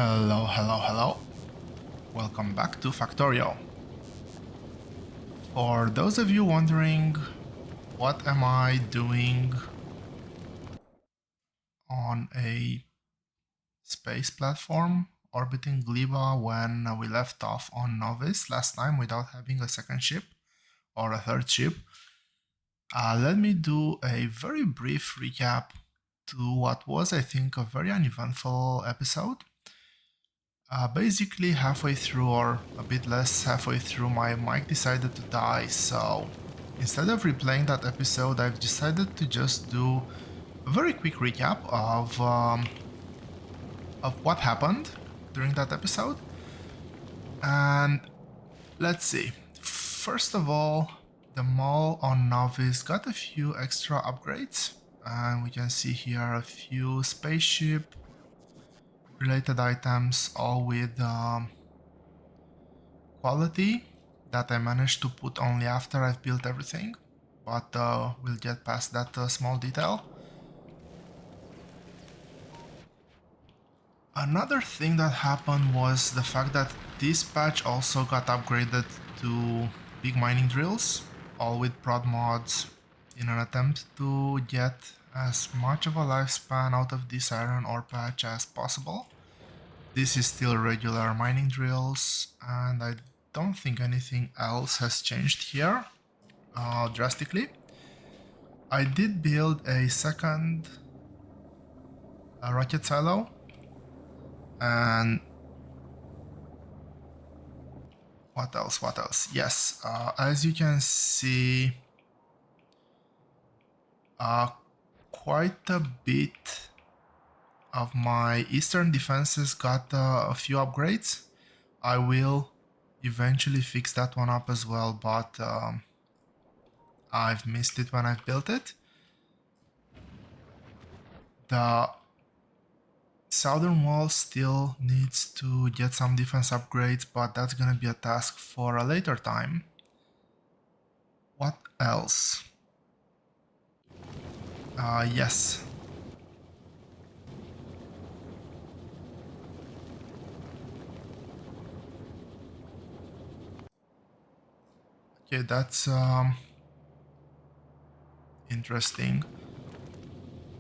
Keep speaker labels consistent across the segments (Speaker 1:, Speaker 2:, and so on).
Speaker 1: Hello, hello, hello. Welcome back to Factorio. For those of you wondering what am I doing on a space platform orbiting Gleba when we left off on Novice last time without having a second ship or a third ship, let me do a very brief recap to what was, I think, a very uneventful episode. Basically halfway through, or a bit less halfway through, my mic decided to die, so instead of replaying that episode, I've decided to just do a very quick recap of what happened during that episode. And let's see. First of all, the mall on Novice got a few extra upgrades, and we can see here a few spaceship related items, all with quality that I managed to put only after I've built everything, but we'll get past that small detail. Another thing that happened was the fact that this patch also got upgraded to big mining drills, all with prod mods, in an attempt to get as much of a lifespan out of this iron ore patch as possible. This is still regular mining drills, and I don't think anything else has changed here drastically. I did build a second rocket silo, and what else? What else? Yes, as you can see, quite a bit of my eastern defenses got a few upgrades. I will eventually fix that one up as well, but I've missed it when I've built it. The southern wall still needs to get some defense upgrades, but that's gonna be a task for a later time. What else? Yes. Okay, that's interesting.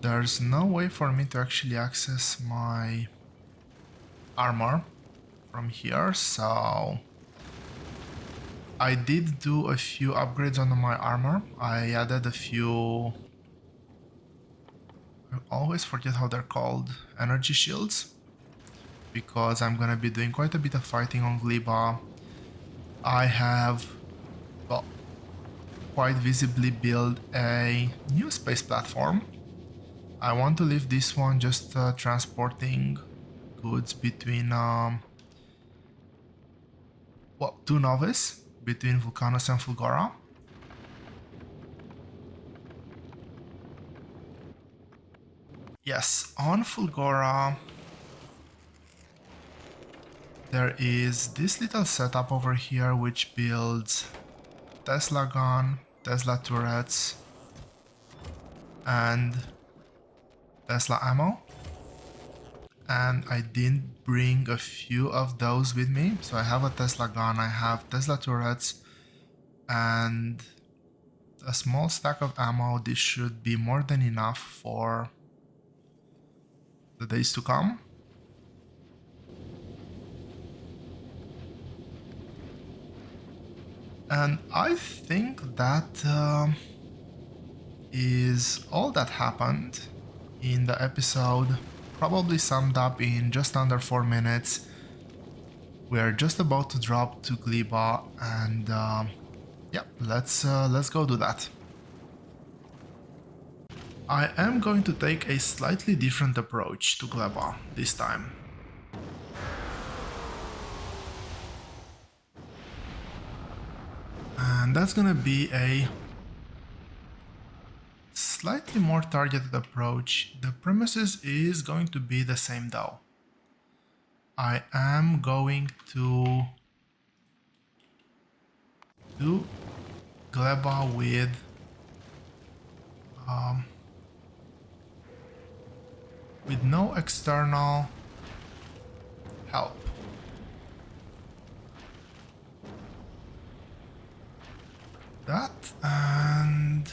Speaker 1: There's no way for me to actually access my armor from here, so I did do a few upgrades on my armor. I added a few, I always forget how they're called, energy shields, because I'm gonna be doing quite a bit of fighting on Gleba. I have, well, quite visibly built a new space platform. I want to leave this one just transporting goods between, two Novice, between Vulcanus and Fulgora. Yes, on Fulgora, there is this little setup over here which builds Tesla gun, Tesla turrets, and Tesla ammo. And I did bring a few of those with me. So I have a Tesla gun, I have Tesla turrets, and a small stack of ammo. This should be more than enough for the days to come. And I think that is all that happened in the episode, probably summed up in just under 4 minutes. We are just about to drop to Gleba, and yeah, let's go do that. I am going to take a slightly different approach to Gleba this time. And that's gonna be a slightly more targeted approach. The premises is going to be the same though. I am going to do Gleba with no external help. That and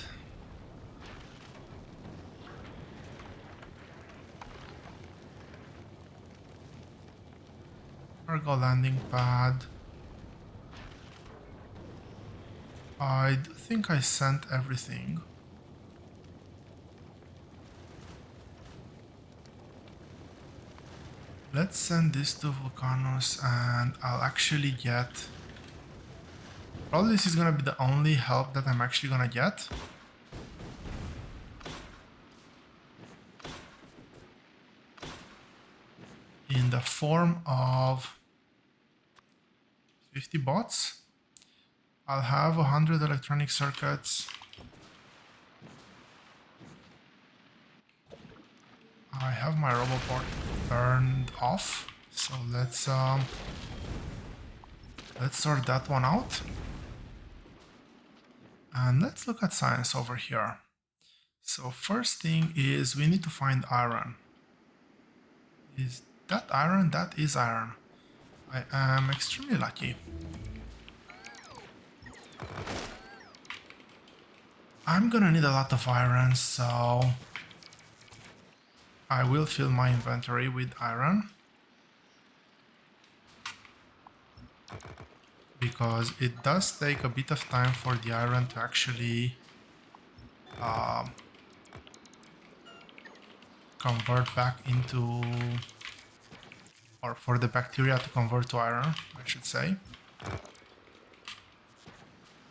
Speaker 1: cargo landing pad. I do think I sent everything. Let's send this to Vulcanus and I'll actually get... Probably this is gonna be the only help that I'm actually gonna get. In the form of 50 bots. I'll have 100 electronic circuits. I have my roboport turned off, so let's sort that one out. And let's look at science over here. So first thing is we need to find iron. Is that iron? That is iron. I am extremely lucky. I'm gonna need a lot of iron, so I will fill my inventory with iron. Because it does take a bit of time for the iron to actually convert back into, or for the bacteria to convert to iron, I should say.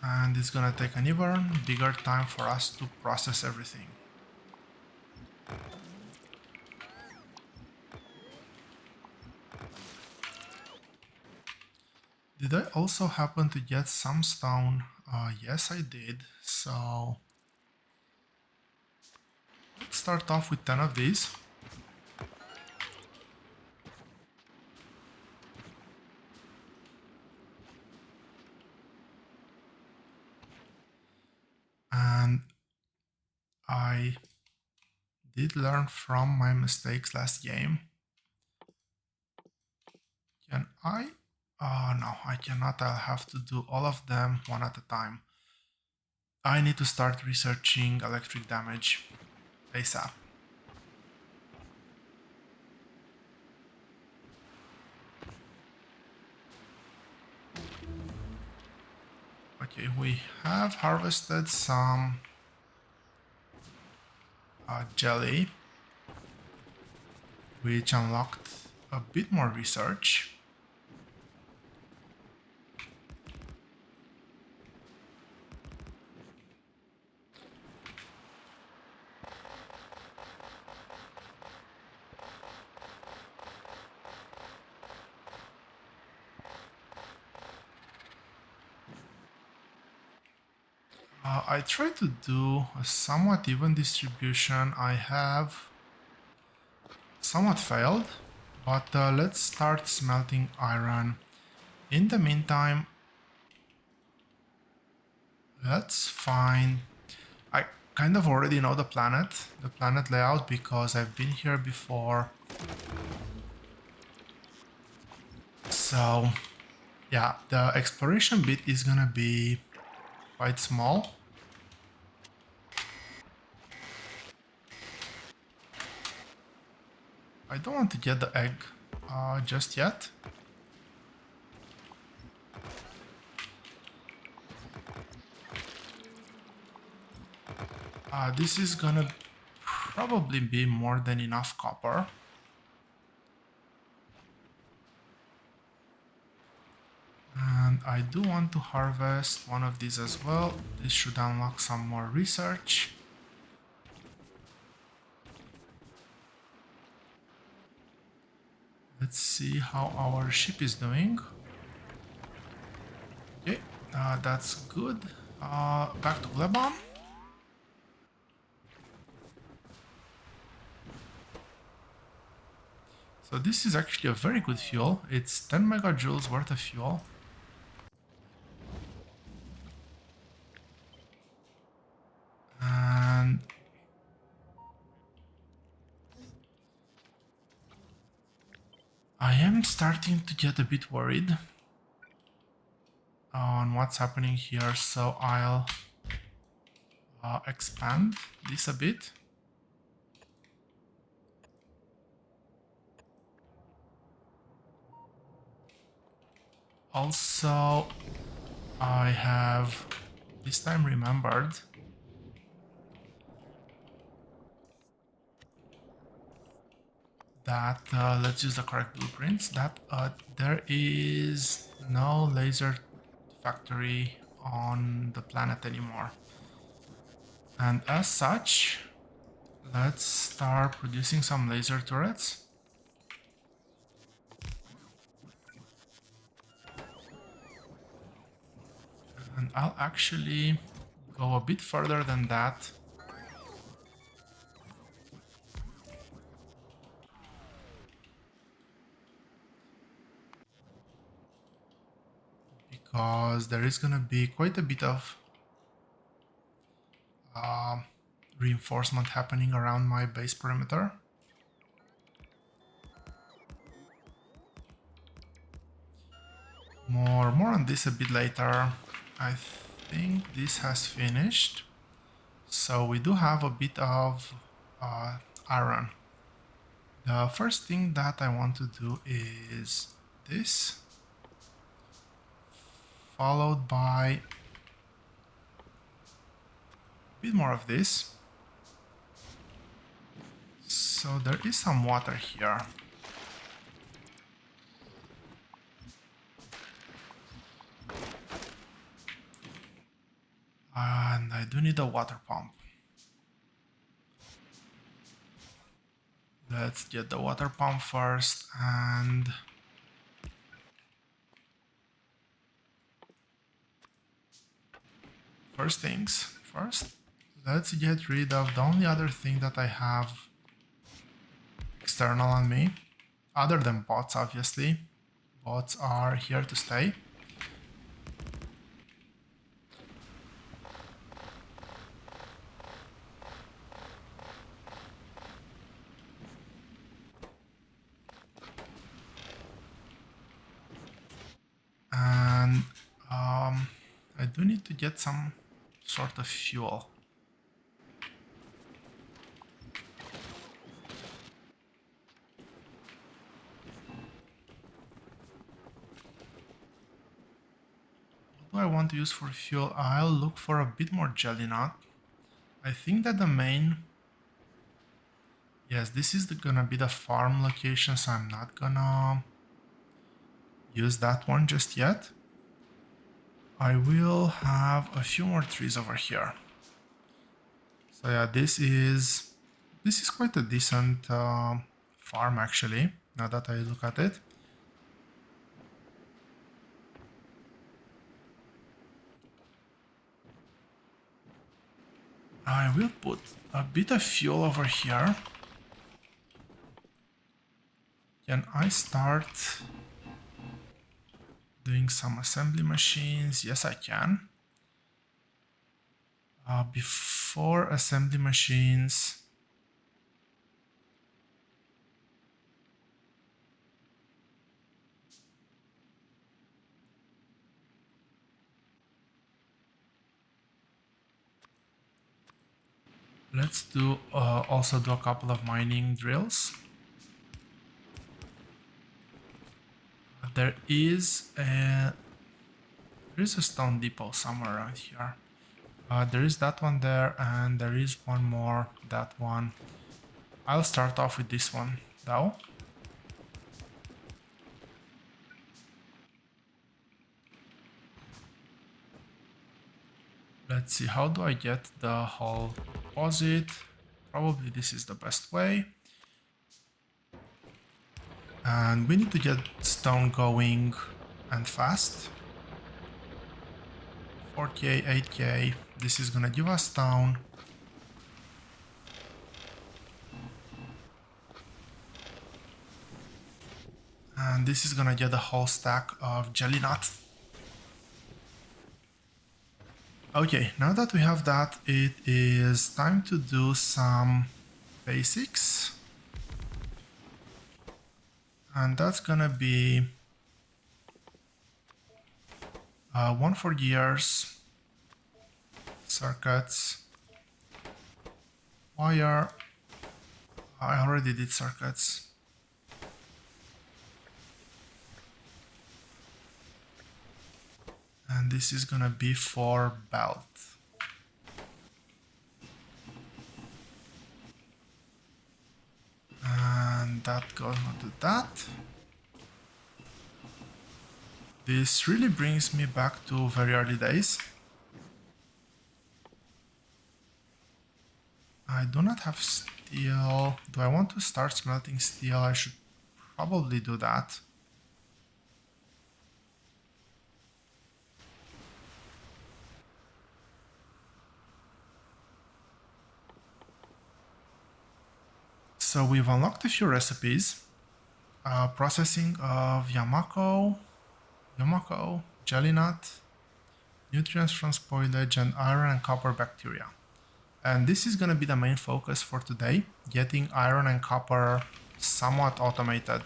Speaker 1: And it's gonna take an even bigger time for us to process everything. Did I also happen to get some stone? Yes, I did. So let's start off with 10 of these. And I did learn from my mistakes last game. Can I? No, I cannot. I'll have to do all of them one at a time. I need to start researching electric damage ASAP. Okay, we have harvested some jelly, which unlocked a bit more research. I tried to do a somewhat even distribution. I have somewhat failed, but let's start smelting iron. In the meantime, let's find... I kind of already know the planet layout because I've been here before. So yeah, the exploration bit is gonna be quite small. I don't want to get the egg just yet. This is gonna probably be more than enough copper. And I do want to harvest one of these as well. This should unlock some more research. Let's see how our ship is doing. Okay, that's good. Back to Gleba. So this is actually a very good fuel. It's 10 megajoules worth of fuel. And I am starting to get a bit worried on what's happening here, so I'll expand this a bit. Also, I have this time remembered that, let's use the correct blueprints, that there is no laser factory on the planet anymore. And as such, let's start producing some laser turrets. And I'll actually go a bit further than that. Because there is gonna be quite a bit of reinforcement happening around my base perimeter. More on this a bit later. I think this has finished. So we do have a bit of iron. The first thing that I want to do is this, followed by a bit more of this. So there is some water here. And I do need a water pump. Let's get the water pump first, and first things first, let's get rid of the only other thing that I have external on me, other than bots, obviously. Bots are here to stay. And I do need to get some sort of fuel. What do I want to use for fuel? I'll look for a bit more jelly nut. I think that the main... Yes, this is gonna be the farm location, so I'm not gonna use that one just yet. I will have a few more trees over here. So yeah, this is quite a decent farm actually, now that I look at it. I will put a bit of fuel over here. Can I start doing some assembly machines? Yes, I can. Before assembly machines, let's do also do a couple of mining drills. There is a stone depot somewhere around here. There is that one there, and there is one more, that one. I'll start off with this one, though. Let's see, how do I get the whole deposit? Probably this is the best way. And we need to get stone going and fast. 4k, 8k, this is gonna give us stone. And this is gonna get a whole stack of jelly nut. Okay, now that we have that, it is time to do some basics. And that's gonna be one for gears, circuits, wire. I already did circuits. And this is gonna be for belt. And that goes onto that. This really brings me back to very early days. I do not have steel. Do I want to start smelting steel? I should probably do that. So we've unlocked a few recipes. Processing of Yamako, jelly nut, nutrients from spoilage, and iron and copper bacteria. And this is going to be the main focus for today, getting iron and copper somewhat automated.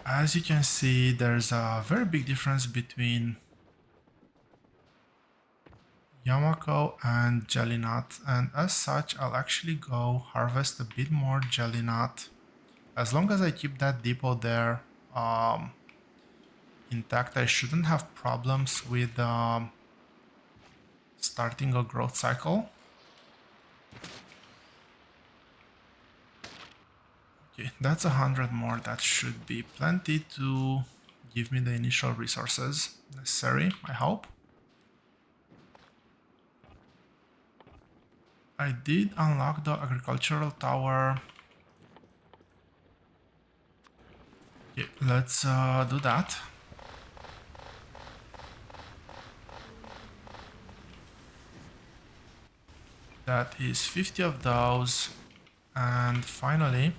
Speaker 1: As you can see, there's a very big difference between Yamako and jelly nut, and as such I'll actually go harvest a bit more jelly nut. As long as I keep that depot there intact, I shouldn't have problems with starting a growth cycle. Okay, that's 100 more. That should be plenty to give me the initial resources necessary, I hope. I did unlock the agricultural tower. Okay, let's do that. That is 50 of those. And finally,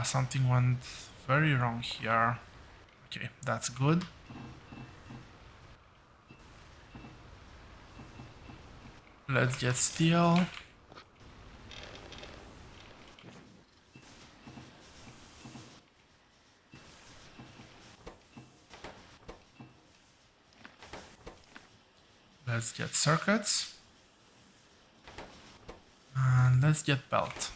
Speaker 1: something went very wrong here. Okay, that's good. Let's get steel. Let's get circuits. And let's get belt.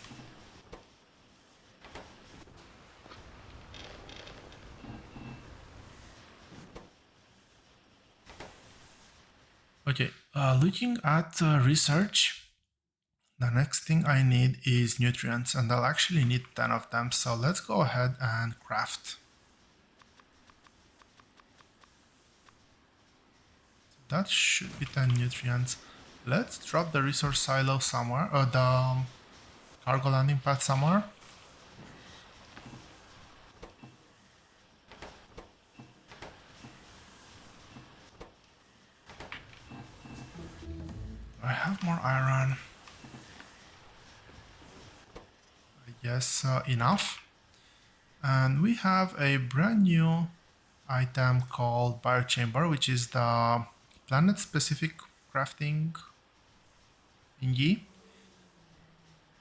Speaker 1: Okay, looking at research, the next thing I need is nutrients, and I'll actually need 10 of them. So let's go ahead and craft. That should be 10 nutrients. Let's drop the resource silo somewhere, or the cargo landing pad somewhere. I have more iron. I guess enough. And we have a brand new item called biochamber, which is the planet-specific crafting thingy.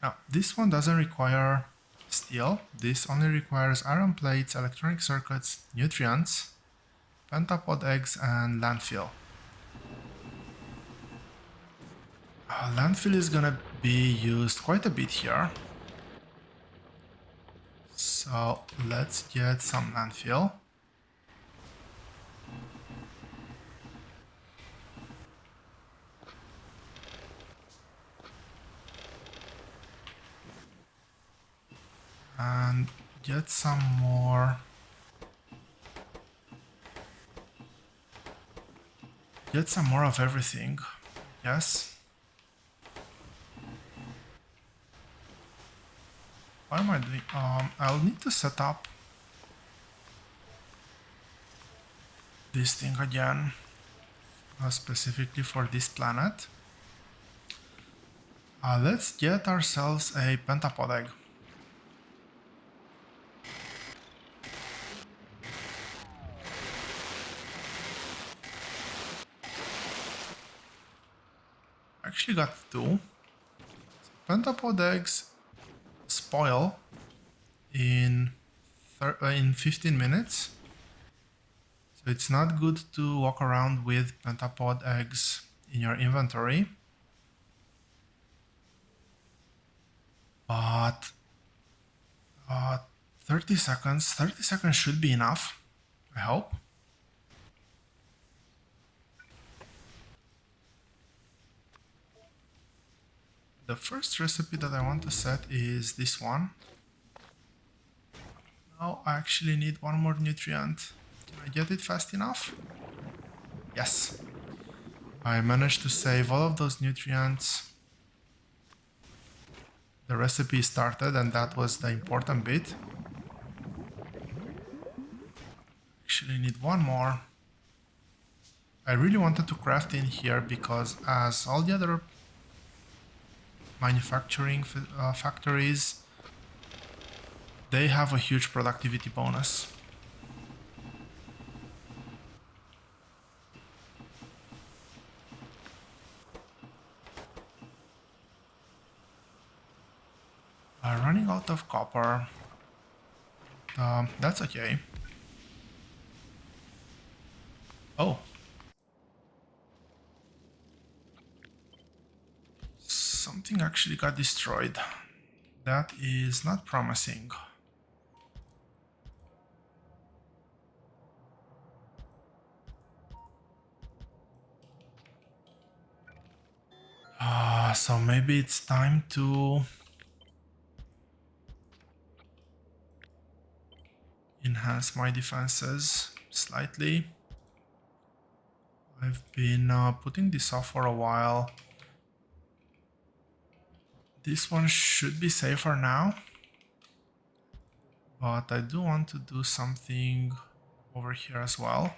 Speaker 1: Now, this one doesn't require steel. This only requires iron plates, electronic circuits, nutrients, pentapod eggs, and landfill. Landfill is gonna be used quite a bit here. So let's get some landfill. And get some more. Get some more of everything. Yes. What am I doing? I'll need to set up this thing again, specifically for this planet. Let's get ourselves a pentapod egg. Actually got two. Pentapod eggs spoil in 15 minutes. So it's not good to walk around with pentapod eggs in your inventory. But 30 seconds should be enough, I hope. The first recipe that I want to set is this one. Now I actually need one more nutrient. Can I get it fast enough? Yes. I managed to save all of those nutrients. The recipe started, and that was the important bit. Actually need one more. I really wanted to craft in here because as all the other manufacturing factories, they have a huge productivity bonus. Running out of copper. That's okay. Oh. Something actually got destroyed. That is not promising. So maybe it's time to enhance my defenses slightly. I've been putting this off for a while. This one should be safer now, but I do want to do something over here as well.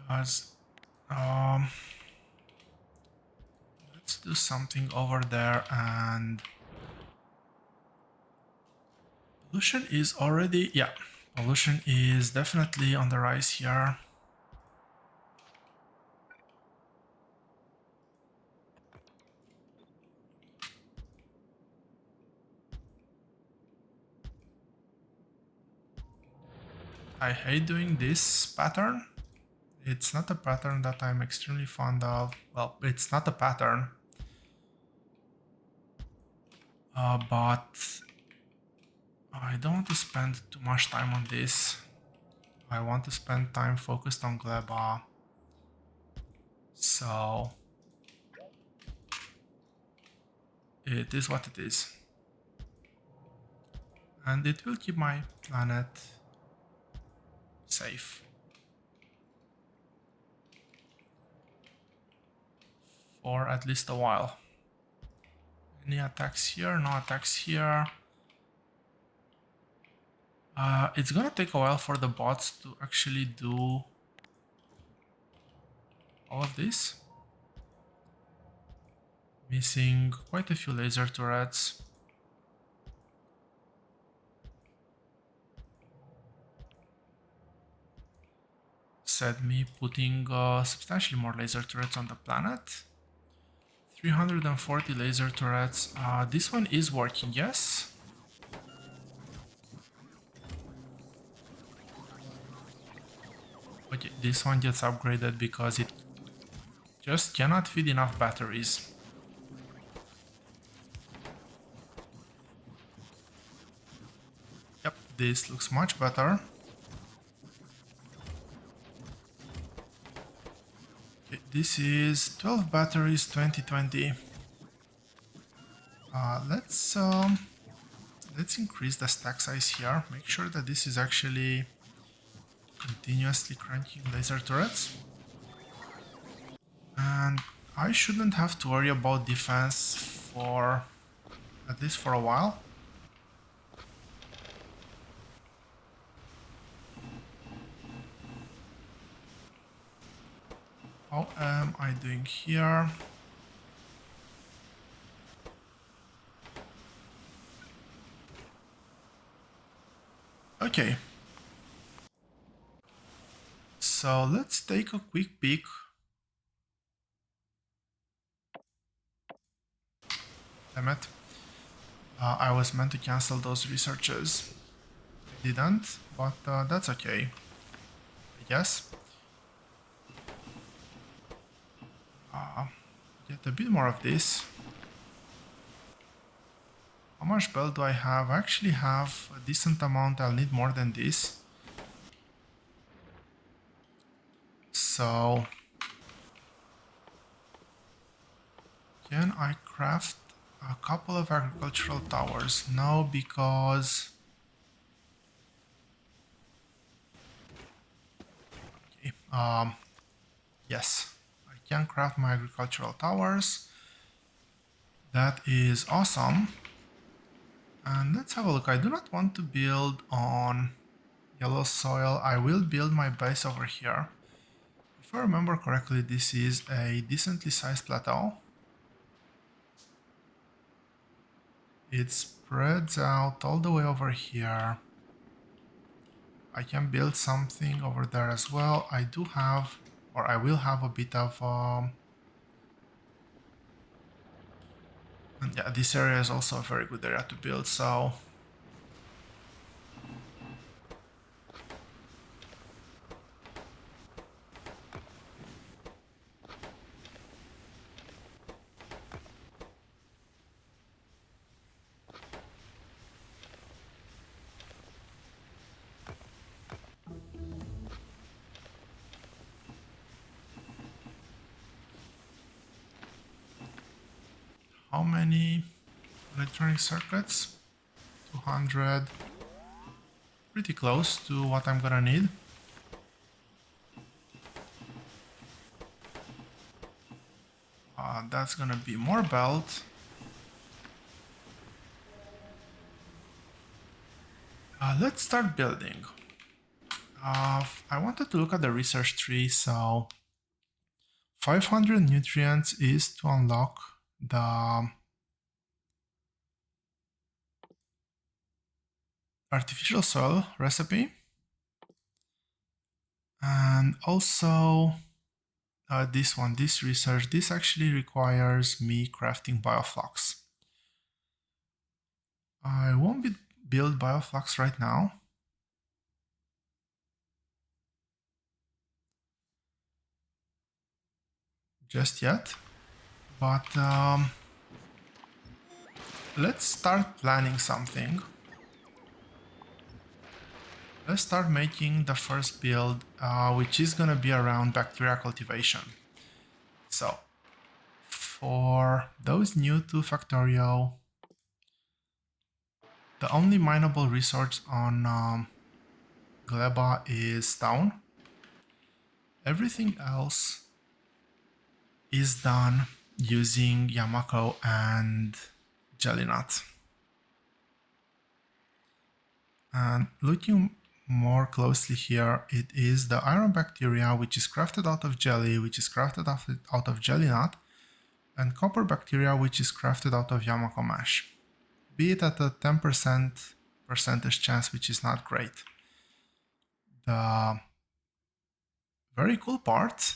Speaker 1: Does let's do something over there. And pollution is already, yeah, pollution is definitely on the rise here. I hate doing this pattern. It's not a pattern that I'm extremely fond of. Well, it's not a pattern, but I don't want to spend too much time on this. I want to spend time focused on Gleba. So it is what it is. And it will keep my planet safe. For at least a while. Any attacks here? No attacks here. It's gonna take a while for the bots to actually do all of this. Missing quite a few laser turrets. Said me putting substantially more laser turrets on the planet. 340 laser turrets. This one is working, yes. Okay, this one gets upgraded because it just cannot feed enough batteries. Yep, this looks much better. Okay, this is 12 batteries, 2020. Let's increase the stack size here. Make sure that this is actually continuously cranking laser turrets. And I shouldn't have to worry about defense for at least for a while. How am I doing here? Okay. So let's take a quick peek. Damn it. I was meant to cancel those researches. I didn't, but that's okay, I guess. Get a bit more of this. How much bell do I have? I actually have a decent amount. I'll need more than this. So, can I craft a couple of agricultural towers? No, because... Okay, yes, I can craft my agricultural towers. That is awesome. And let's have a look. I do not want to build on yellow soil. I will build my base over here. If I remember correctly, this is a decently sized plateau. It spreads out all the way over here. I can build something over there as well. I do have, or I will have a bit of, and yeah, this area is also a very good area to build, so how many electronic circuits? 200. Pretty close to what I'm gonna need. That's gonna be more belt. Let's start building. I wanted to look at the research tree, so 500 nutrients is to unlock the artificial soil recipe. And also this research, this actually requires me crafting bioflux. I won't build bioflux right now. Just yet. But let's start planning something. Let's start making the first build, which is gonna be around bacteria cultivation. So, for those new to Factorio, the only mineable resource on Gleba is stone. Everything else is done using Yamako and jelly nut. And looking more closely here, it is the iron bacteria, which is crafted out of jelly, which is crafted out of jelly nut, and copper bacteria, which is crafted out of Yamako mash. Be it at a 10% percentage chance, which is not great. The very cool part,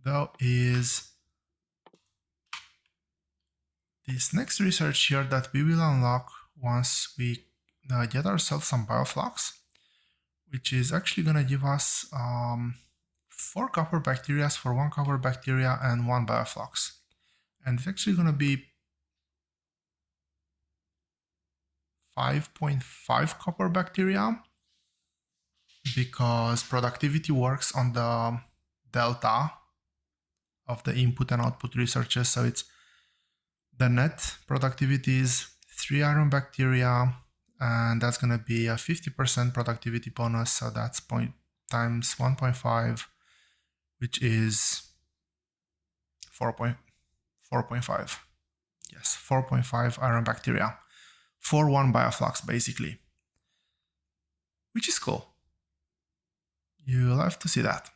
Speaker 1: though, is this next research here that we will unlock once we get ourselves some bioflux, which is actually going to give us 4 copper bacteria for 1 copper bacteria and 1 bioflux. And it's actually going to be 5.5 copper bacteria, because productivity works on the delta of the input and output researches. So it's the net productivity is 3 iron bacteria, and that's going to be a 50% productivity bonus. So that's point times 1.5, which is 4.5. Yes, 4.5 iron bacteria for 1 bioflux, basically, which is cool. You'll have to see that.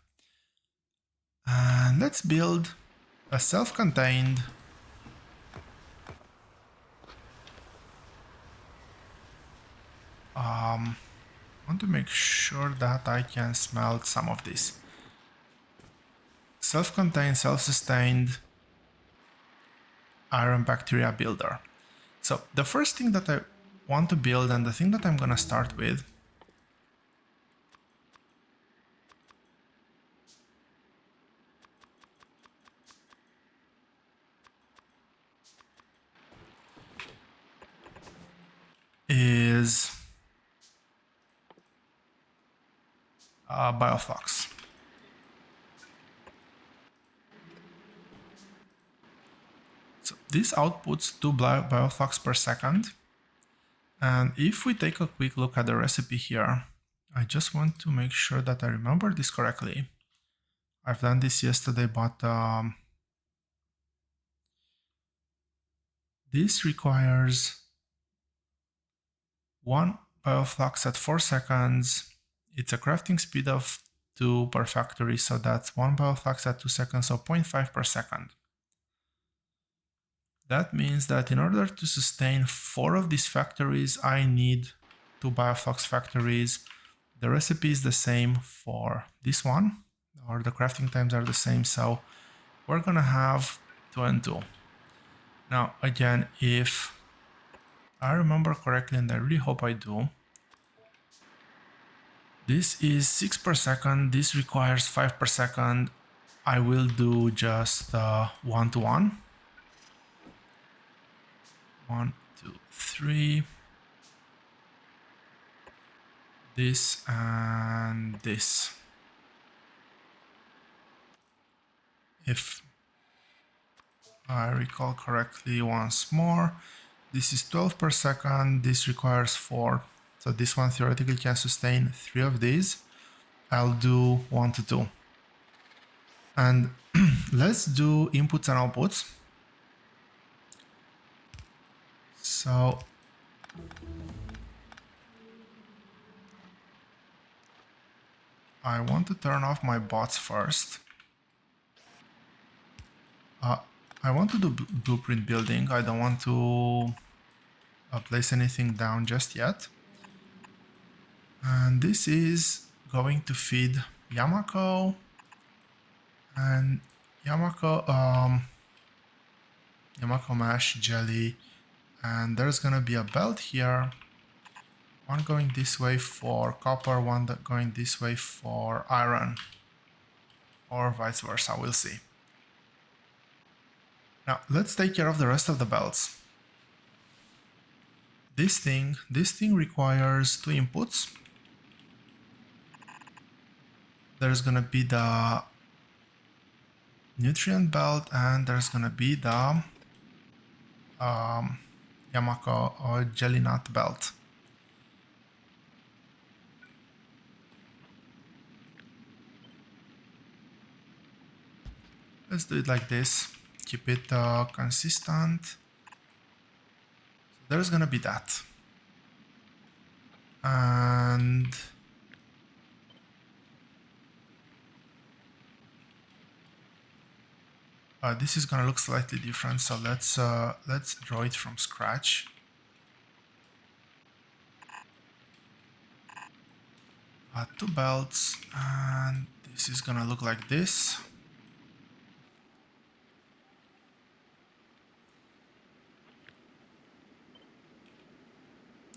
Speaker 1: And let's build a self-contained I want to make sure that I can smelt some of this. Self-contained, self-sustained iron bacteria builder. So the first thing that I want to build, and the thing that I'm gonna start with, is bioflux. So this outputs 2 bioflux per second. And if we take a quick look at the recipe here, I just want to make sure that I remember this correctly. I've done this yesterday, but this requires 1 bioflux at 4 seconds. It's a crafting speed of 2 per factory, so that's 1 bioflux at 2 seconds, so 0.5 per second. That means that in order to sustain 4 of these factories, I need 2 bioflux factories. The recipe is the same for this one, or the crafting times are the same, so we're gonna have 2 and 2. Now, again, if I remember correctly, and I really hope I do, this is 6 per second, this requires 5 per second. I will do just 1 to 1. 1, 2, 3. This and this. If I recall correctly once more, this is 12 per second, this requires 4. So this one theoretically can sustain 3 of these. I'll do 1 to 2. And let's do inputs and outputs. So I want to turn off my bots first. I want to do blueprint building. I don't want to place anything down just yet. And this is going to feed Yamako and Yamako mash jelly, and there's gonna be a belt here, one going this way for copper, one going this way for iron, or vice versa, we'll see. Now let's take care of the rest of the belts. This thing requires 2 inputs. There's gonna be the nutrient belt, and there's gonna be the Yamako or jelly nut belt. Let's do it like this. Keep it consistent. So there's gonna be that. And this is gonna look slightly different. So let's draw it from scratch. 2 belts, and this is gonna look like this.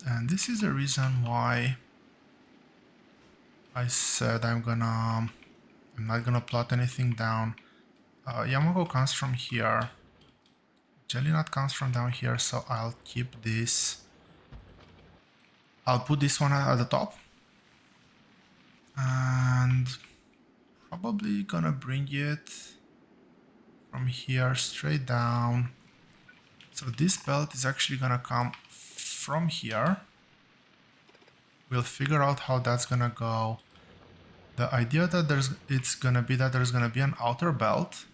Speaker 1: And this is the reason why I said I'm not gonna plot anything down. Yamago comes from here. Jelly nut comes from down here, so I'll keep this. I'll put this one at the top. And probably gonna bring it from here straight down. So this belt is actually gonna come from here. We'll figure out how that's gonna go. The idea that there's gonna be an outer belt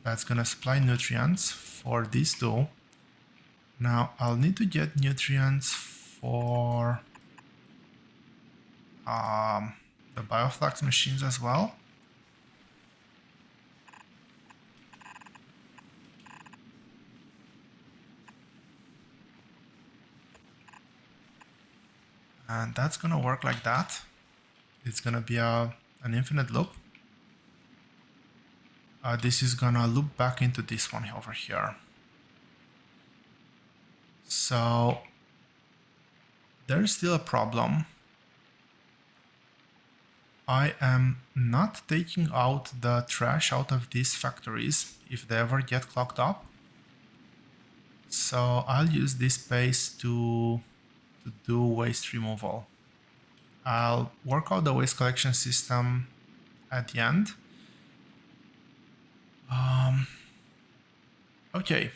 Speaker 1: that's gonna supply nutrients for these two. Now I'll need to get nutrients for the bioflux machines as well. And that's gonna work like that. It's gonna be an infinite loop. This is gonna loop back into this one over here. So there's still a problem. I am not taking out the trash out of these factories if they ever get clogged up. So I'll use this space to do waste removal. I'll work out the waste collection system at the end. Okay.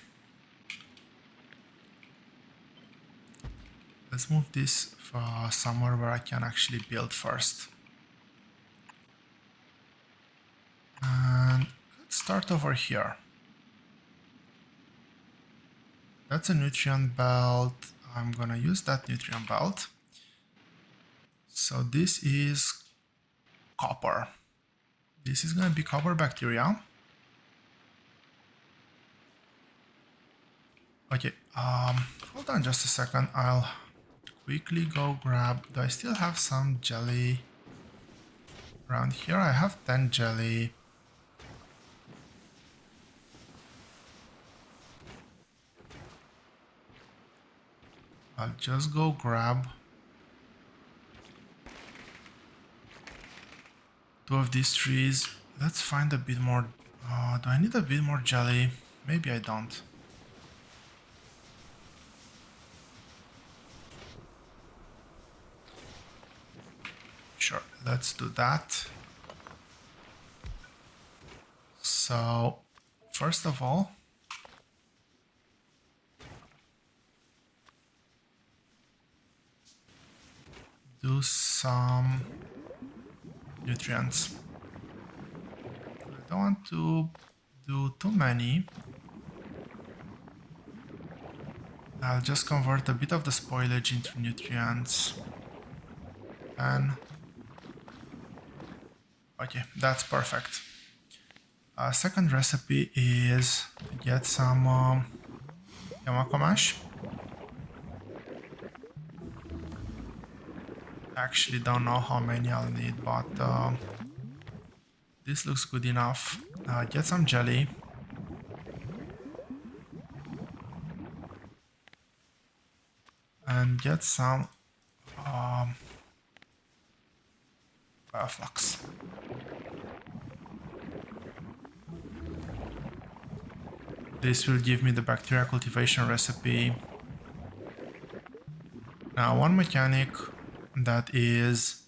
Speaker 1: Let's move this somewhere where I can actually build first. And let's start over here. That's a nutrient belt. I'm gonna use that nutrient belt. So this is copper. This is gonna be copper bacteria. Okay, hold on just a second. I'll quickly go grab, do I still have some jelly around here? I have 10 jelly. I'll just go grab 2 of these trees. Let's find a bit more. Do I need a bit more jelly? Maybe I don't. Sure, let's do that. So, first of all, do some nutrients. I don't want to do too many. I'll just convert a bit of the spoilage into nutrients. And okay, that's perfect. Second recipe is get some yamako mash. Actually don't know how many I'll need, but this looks good enough. Get some jelly. And get some bioflux. This will give me the bacteria cultivation recipe. Now, one mechanic that is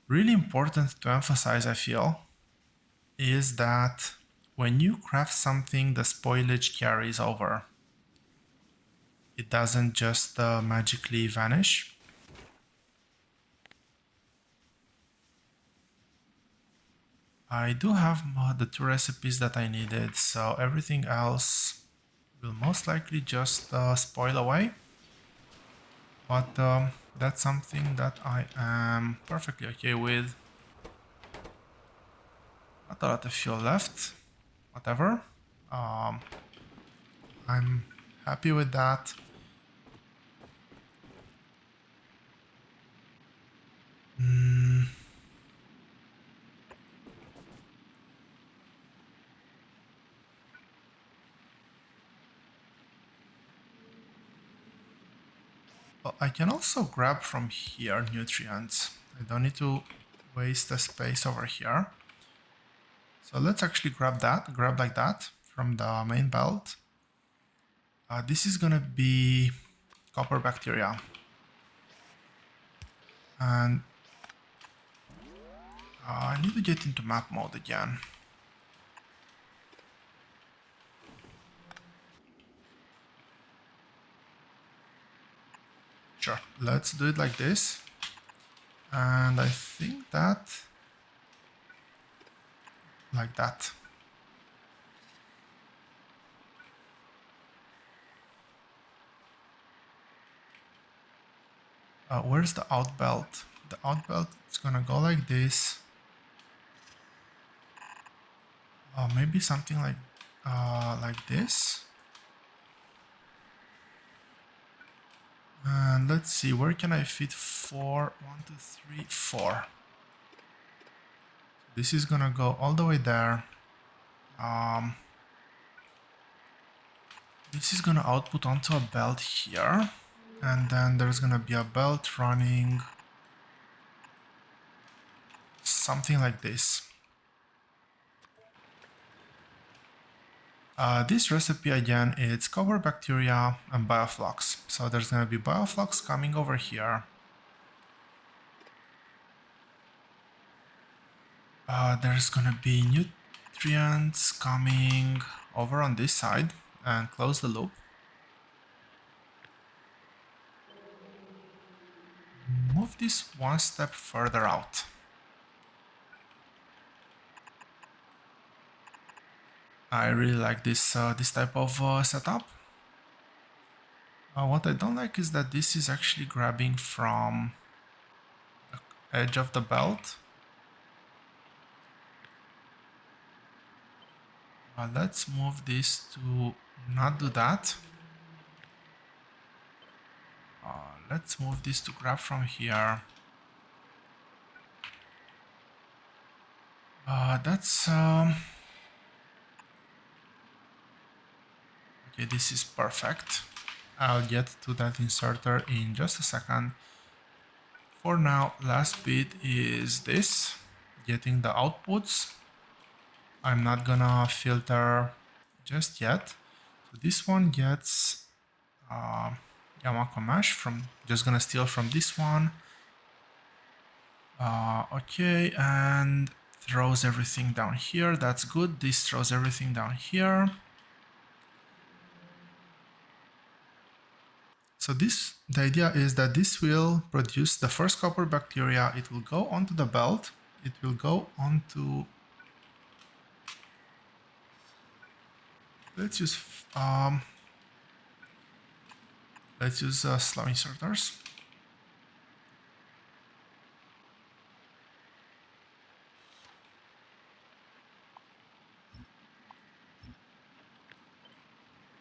Speaker 1: really important to emphasize, I feel, is that when you craft something, the spoilage carries over. It doesn't just magically vanish. I do have the 2 recipes that I needed, so everything else will most likely just spoil away. But that's something that I am perfectly okay with. Not a lot of fuel left, whatever. I'm happy with that. Well, I can also grab from here nutrients. I don't need to waste the space over here. So let's actually grab like that from the main belt. This is gonna be copper bacteria. And I need to get into map mode again. Sure, let's do it like this. And I think that, like that. Where's the out belt? The out belt is gonna go like this. Maybe something like this. And let's see, where can I fit 4? 1, 2, 3, 4. This is gonna go all the way there. This is gonna output onto a belt here. And then there's gonna be a belt running something like this. This recipe again, it's cover bacteria and bioflux. So there's gonna be bioflux coming over here. There's gonna be nutrients coming over on this side and close the loop. Move this one step further out. I really like this type of setup. What I don't like is that this is actually grabbing from the edge of the belt. Let's move this to not do that. Let's move this to grab from here. That's okay, this is perfect. I'll get to that inserter in just a second. For now, last bit is this, getting the outputs. I'm not gonna filter just yet. So this one gets Yamako mesh from, just gonna steal from this one. Okay, and throws everything down here. That's good. This throws everything down here. So the idea is that this will produce the first copper bacteria. It will go onto the belt. It will go onto, let's use slow inserters.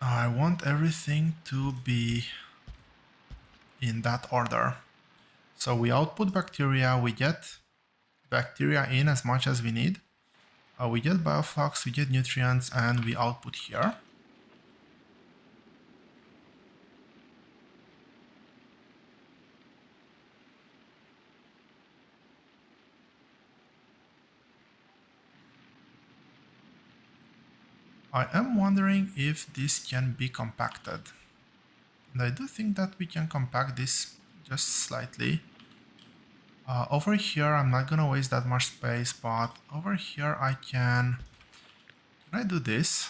Speaker 1: I want everything to be in that order. So we output bacteria, we get bacteria in as much as we need. We get bioflux, we get nutrients, and we output here. I am wondering if this can be compacted. And I do think that we can compact this just slightly. Over here, I'm not gonna waste that much space, but over here I can I do this?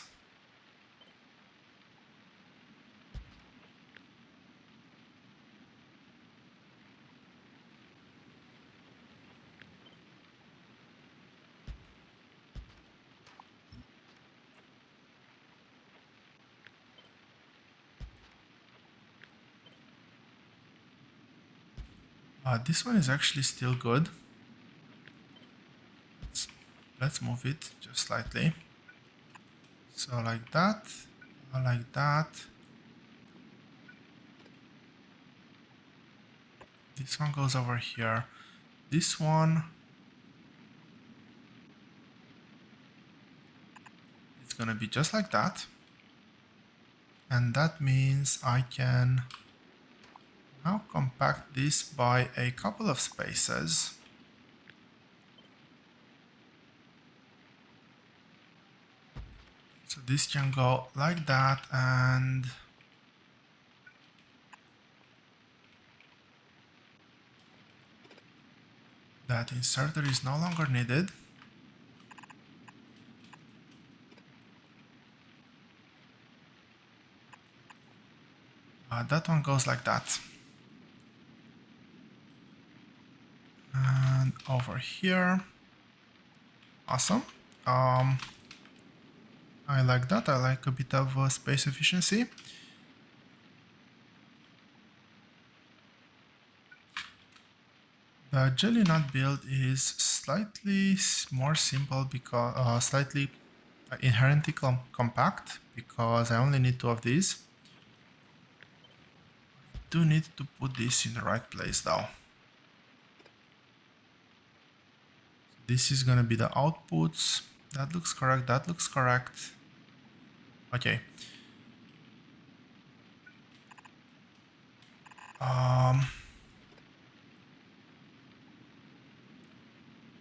Speaker 1: This one is actually still good. Let's move it just slightly. So like that, like that. This one goes over here. This one, it's gonna be just like that. And that means I can now compact this by a couple of spaces. So this can go like that, and that inserter is no longer needed. That one goes like that. And over here. Awesome. I like that. I like a bit of space efficiency. The jelly nut build is slightly more simple because slightly inherently compact because I only need two of these. do need to put this in the right place though. This is gonna be the outputs. That looks correct, that looks correct. Okay.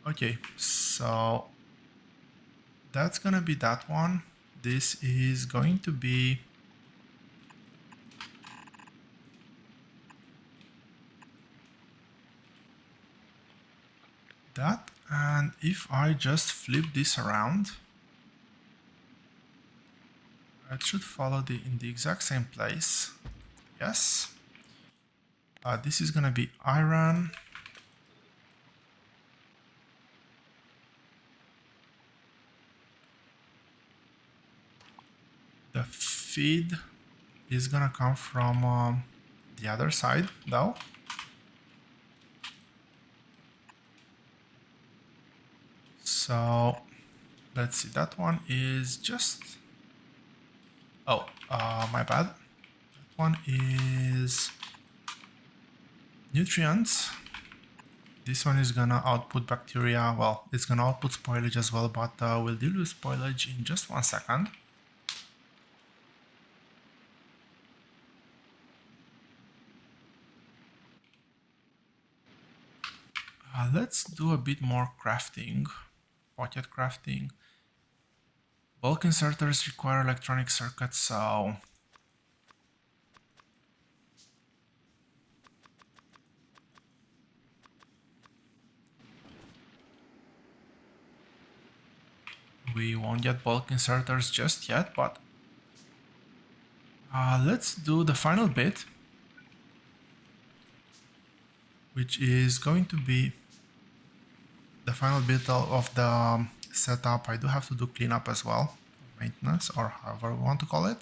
Speaker 1: Okay, so that's gonna be that one. This is going to be that, and if I just flip this around, it should follow in the exact same place. Yes. This is gonna be iron. The feed is gonna come from the other side though. So let's see, that one is just, oh, my bad. That one is nutrients. This one is gonna output bacteria. Well, it's gonna output spoilage as well, but we'll deal with spoilage in just 1 second. Let's do a bit more crafting, pocket crafting. Bulk inserters require electronic circuits, so we won't get bulk inserters just yet, but let's do the final bit, which is going to be the final bit of the setup. I do have to do cleanup as well, maintenance, or however we want to call it.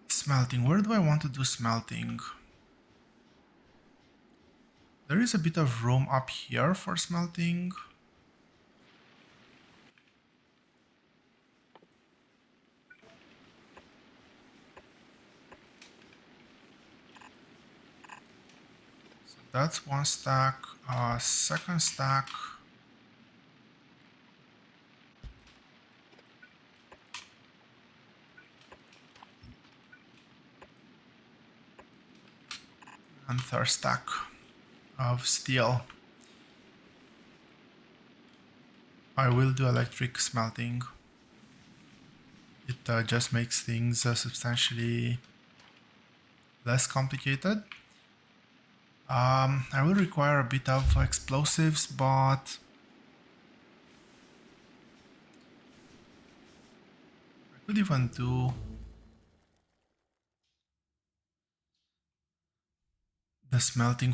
Speaker 1: Smelting, where do I want to do smelting? There is a bit of room up here for smelting. So that's one stack, second stack. And third stack of steel. I will do electric smelting. It just makes things substantially less complicated. I will require a bit of explosives, but I could even do the smelting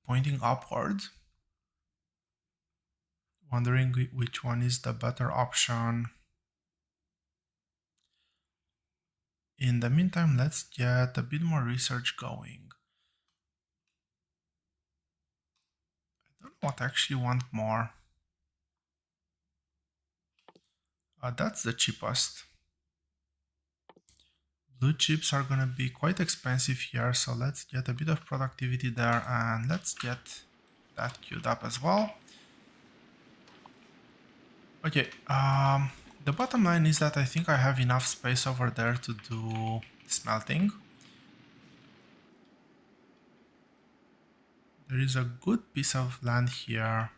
Speaker 1: pointing upward. Wondering which one is the better option. In the meantime, let's get a bit more research going. I don't know what I actually want more. That's the cheapest. Blue chips are gonna be quite expensive here, so let's get a bit of productivity there, and let's get that queued up as well. Okay, the bottom line is that I think I have enough space over there to do smelting. There is a good piece of land here.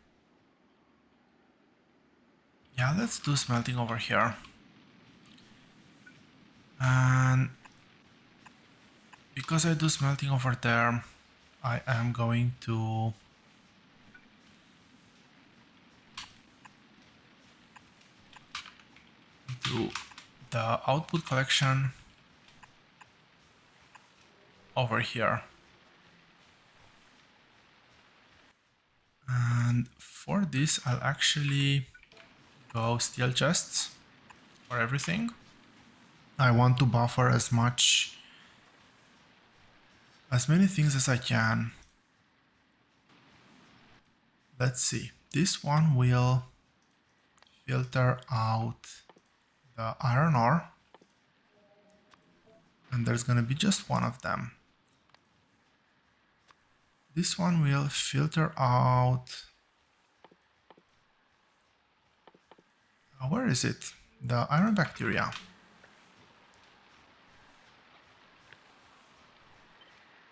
Speaker 1: Yeah, let's do smelting over here. And because I do smelting over there, I am going to do the output collection over here. And for this, I'll actually go steel chests for everything. I want to buffer as many things as I can. Let's see. This one will filter out the iron ore. and there's gonna be just one of them. This one will filter out. Where is it? The iron bacteria.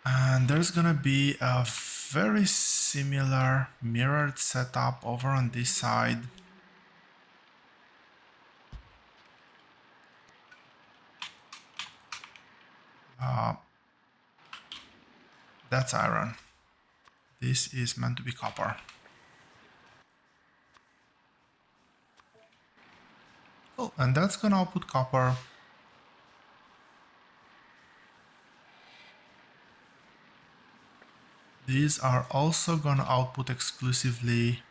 Speaker 1: And there's gonna be a very similar mirrored setup over on this side. That's iron. This is meant to be copper. Cool, and that's gonna output copper. These are also gonna output exclusively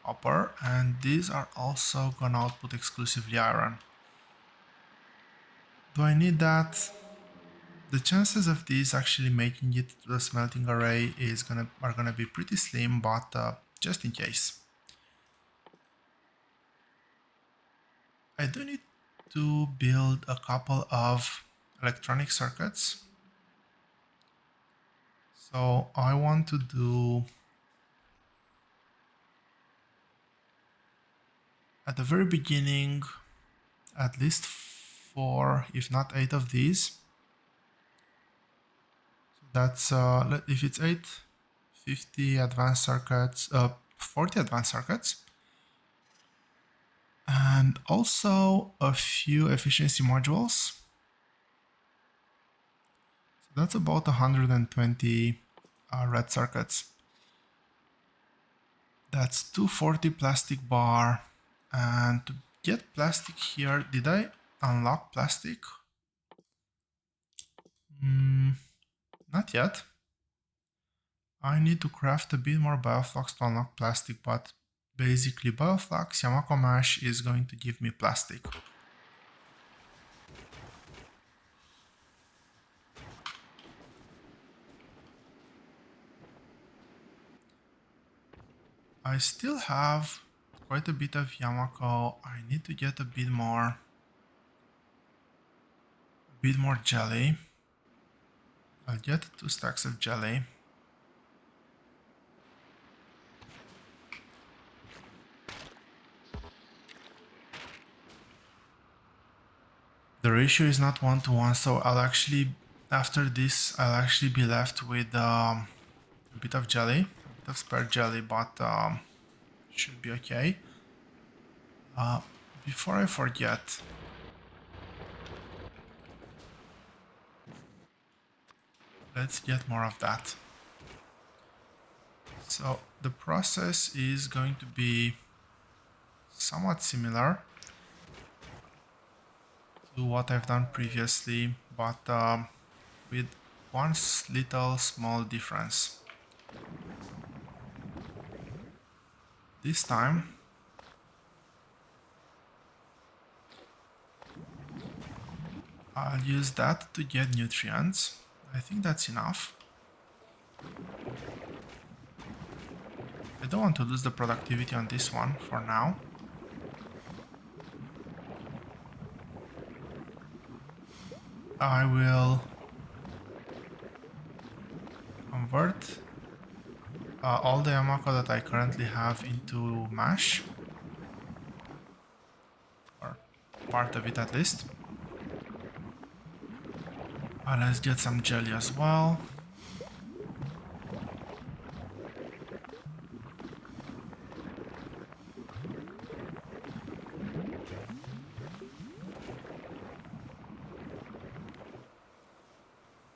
Speaker 1: copper, and these are also gonna output exclusively iron. Do I need that? The chances of these actually making it to the smelting array are gonna be pretty slim, but just in case. I do need to build a couple of electronic circuits. So I want to do at the very beginning at least 4, if not 8 of these. That's if it's 8, 50 advanced circuits, 40 advanced circuits, and also a few efficiency modules. So that's about 120 red circuits. That's 240 plastic bar. And to get plastic here, did I unlock plastic? Not yet. I need to craft a bit more bioflux to unlock plastic, but basically bioflux Yamako Mash is going to give me plastic. I still have quite a bit of Yamako. I need to get a bit more jelly. I'll get 2 stacks of jelly. The ratio is not 1-to-1, so after this, I'll actually be left with a bit of jelly, a bit of spare jelly, but should be okay. Before I forget, let's get more of that. So the process is going to be somewhat similar to what I've done previously, but with one little small difference. This time I'll use that to get nutrients. I think that's enough. I don't want to lose the productivity on this one for now. I will convert all the Yamako that I currently have into mash, or part of it at least. Let's get some jelly as well.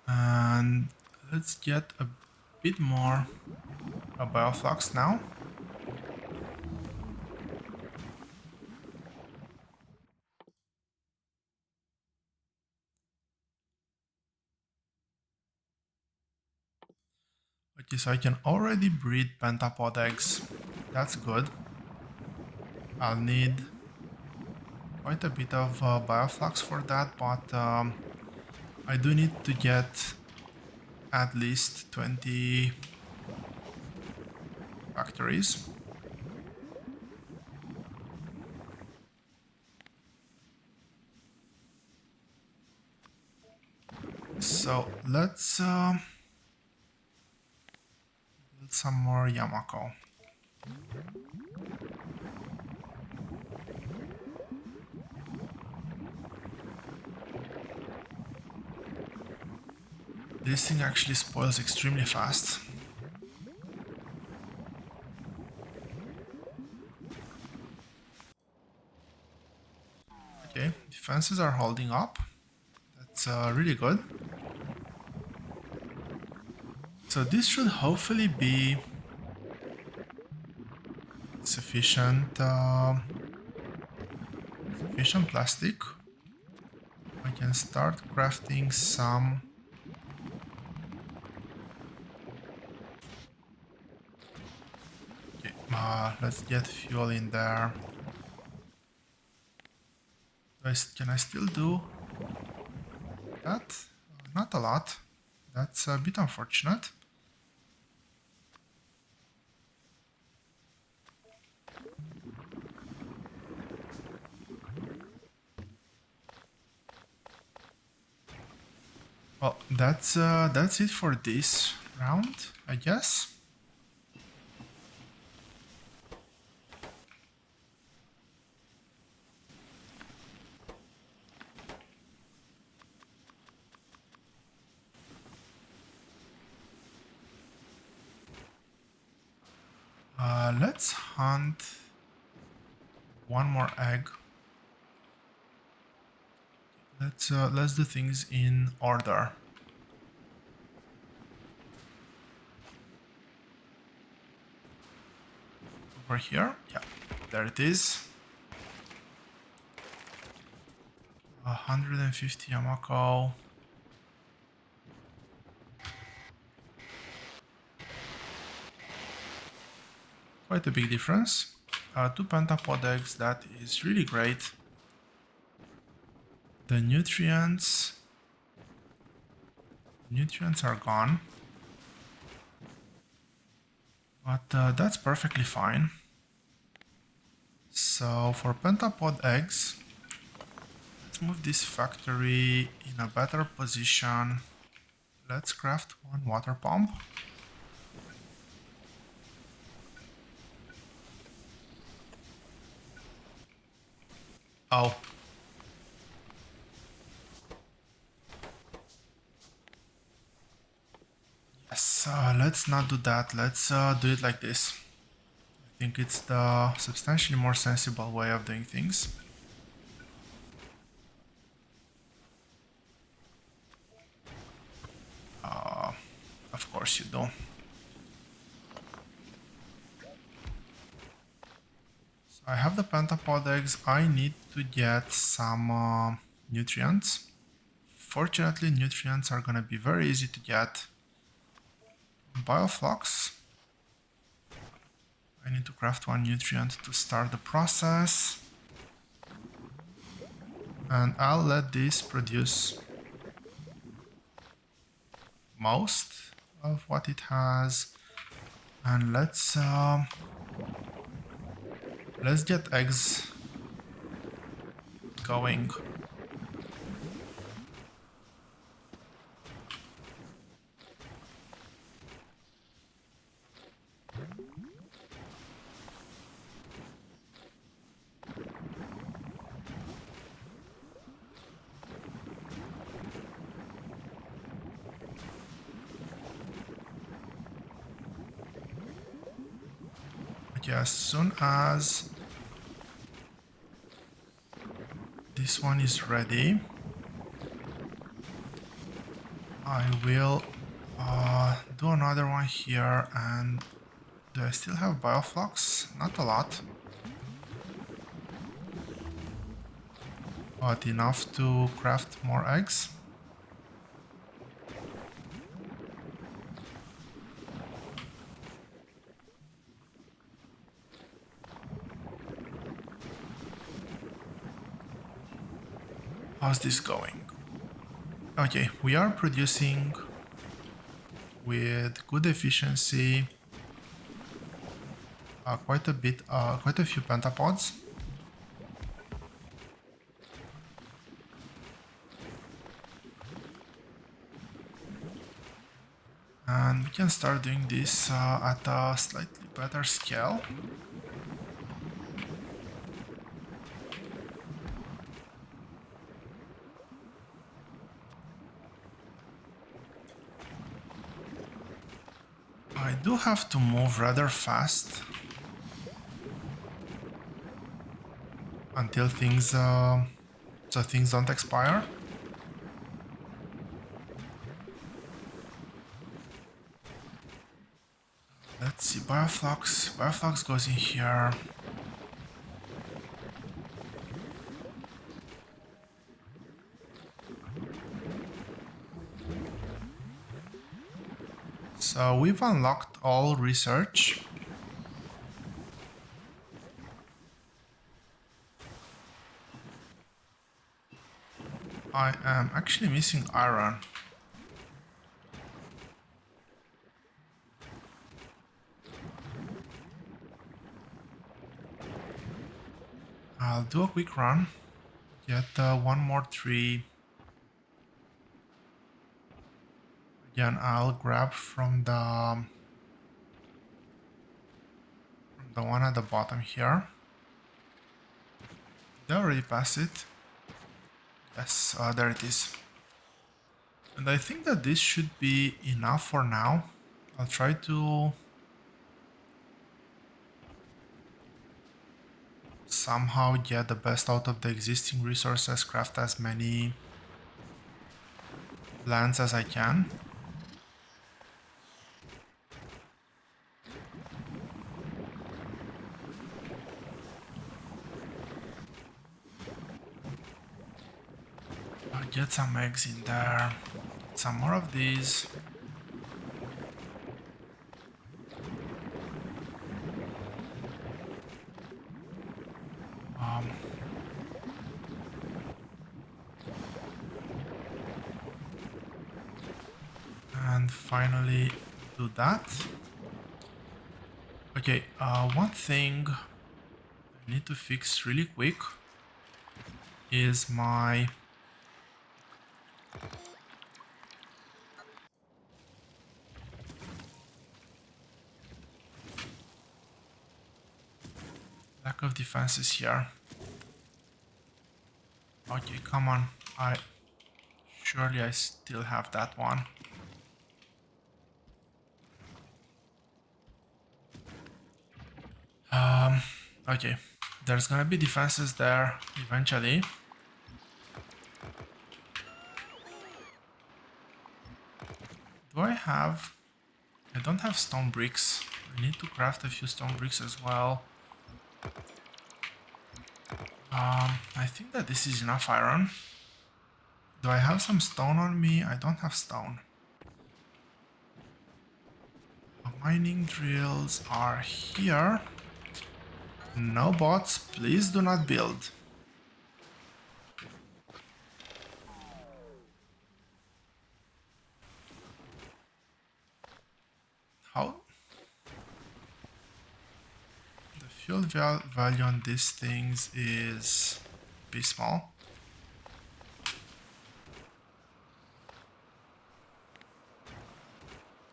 Speaker 1: And let's get a bit more bioflux now. Okay, so I can already breed pentapod eggs. That's good. I'll need quite a bit of bioflux for that, but I do need to get at least 20 factories. let's build some more Yamako. This thing actually spoils extremely fast. Okay, defenses are holding up. That's really good. So this should hopefully be sufficient plastic. I can start crafting some. Okay, let's get fuel in there. Can I still do that? Not a lot. That's a bit unfortunate. Well, that's it for this round, I guess. Let's hunt one more egg. Let's do things in order. Over here, yeah, there it is. 150 Yamako. Quite a big difference. 2 pentapod eggs, that is really great. The nutrients are gone, but that's perfectly fine. So for pentapod eggs, let's move this factory in a better position. Let's craft one water pump. Oh. Yes, let's not do that. Let's do it like this. I think it's the substantially more sensible way of doing things. Of course you do. So I have the pentapod eggs. I need to get some nutrients. Fortunately, nutrients are gonna be very easy to get. Bioflux. I need to craft one nutrient to start the process. And I'll let this produce most of what it has. And let's get eggs going. Okay, as soon as this one is ready, I will do another one here. And do I still have bioflux? Not a lot, but enough to craft more eggs. How's this going? Okay, we are producing with good efficiency quite a few pentapods. And we can start doing this at a slightly better scale. I do have to move rather fast until things so things don't expire. Let's see, Bioflux. Bioflux goes in here. So we've unlocked all research. I am actually missing iron. I'll do a quick run, get one more tree. Again, I'll grab from the one at the bottom here. Did I already pass it? Yes, there it is. And I think that this should be enough for now. I'll try to somehow get the best out of the existing resources, craft as many plants as I can. I'll get some eggs in there, get some more of these. And finally do that. Okay, one thing I need to fix really quick is my lack of defenses here. Okay, come on. Surely I still have that one. Okay, there's gonna be defenses there eventually. Do I have... I don't have stone bricks. I need to craft a few stone bricks as well. I think that this is enough iron. Do I have some stone on me? I don't have stone. Mining drills are here. No bots, please do not build. How? The fuel value on these things is abysmal.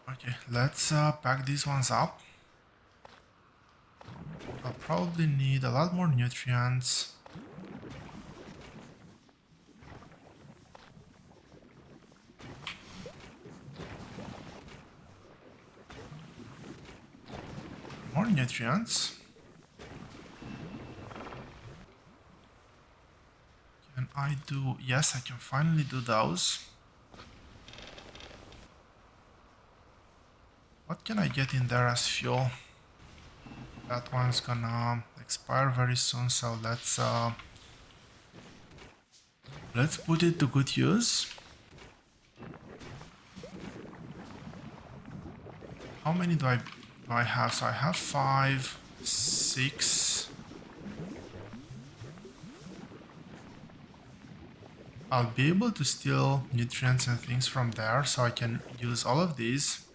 Speaker 1: Okay, let's pack these ones up. I'll probably need a lot more nutrients. More nutrients. Can I do... Yes, I can finally do those. What can I get in there as fuel? That one's gonna expire very soon, so let's put it to good use. How many do I have? So I have 5, 6. I'll be able to steal nutrients and things from there, so I can use all of these.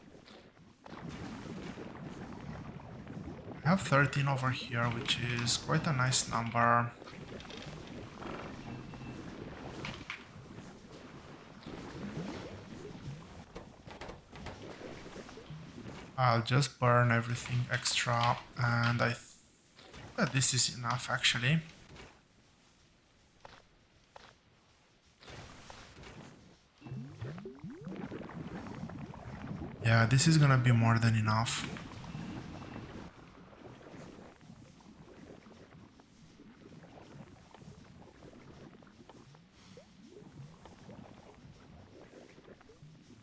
Speaker 1: I have 13 over here, which is quite a nice number. I'll just burn everything extra, and I think that this is enough actually. Yeah, this is gonna be more than enough.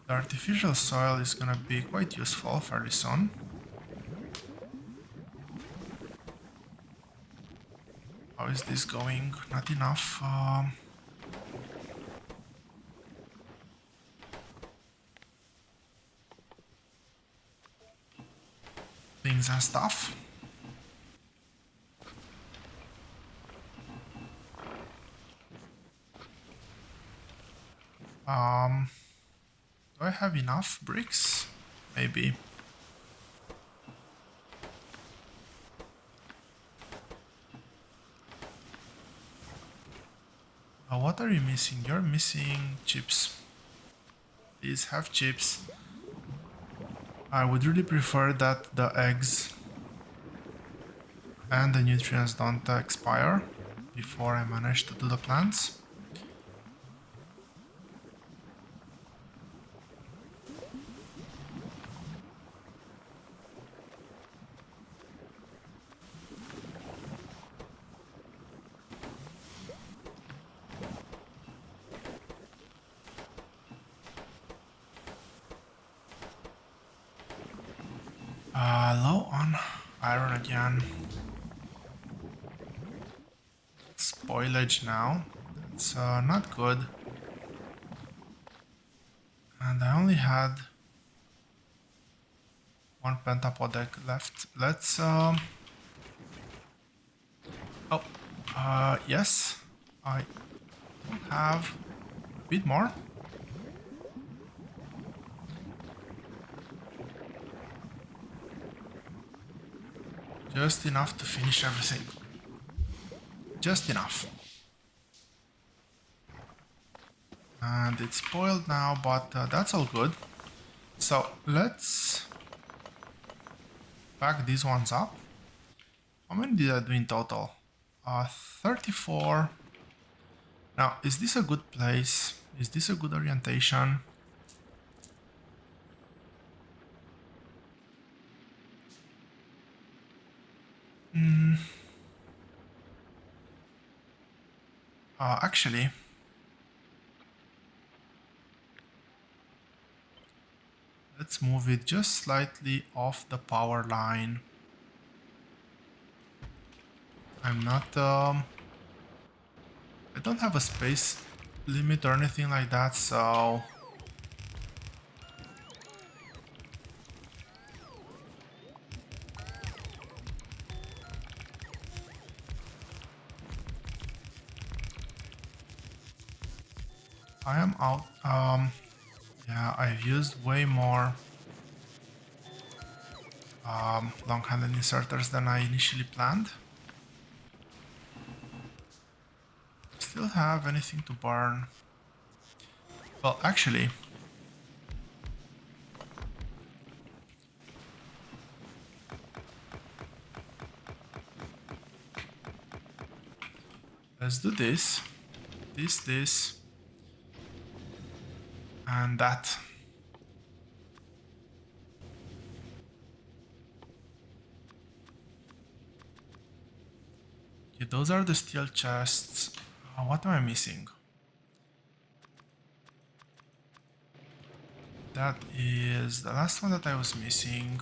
Speaker 1: The artificial soil is gonna be quite useful fairly soon. How is this going? Not enough. Things and stuff. Do I have enough bricks? Maybe. What are you missing? You're missing chips. Please have chips. I would really prefer that the eggs and the nutrients don't expire before I manage to do the plants. Low on iron again. Spoilage now. That's not good. And I only had one pentapod egg left. Let's oh, yes, I have a bit more. Just enough to finish everything. Just enough. And it's spoiled now, but that's all good. So let's pack these ones up. How many did I do in total? 34. Now, is this a good place? Is this a good orientation? Actually, let's move it just slightly off the power line. I'm not, I don't have a space limit or anything like that, so I am out. Yeah, I've used way more long-handled inserters than I initially planned. Still have anything to burn? Well, actually, let's do this, this, and that. Okay, those are the steel chests. What am I missing? That is the last one that I was missing.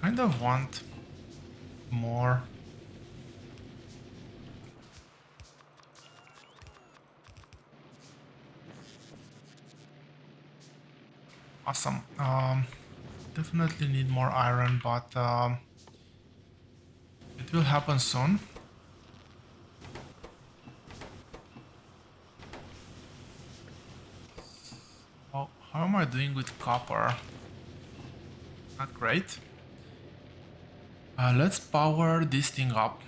Speaker 1: Kind of want more. Awesome. Definitely need more iron, but it will happen soon. Oh, how am I doing with copper? Not great. Let's power this thing up.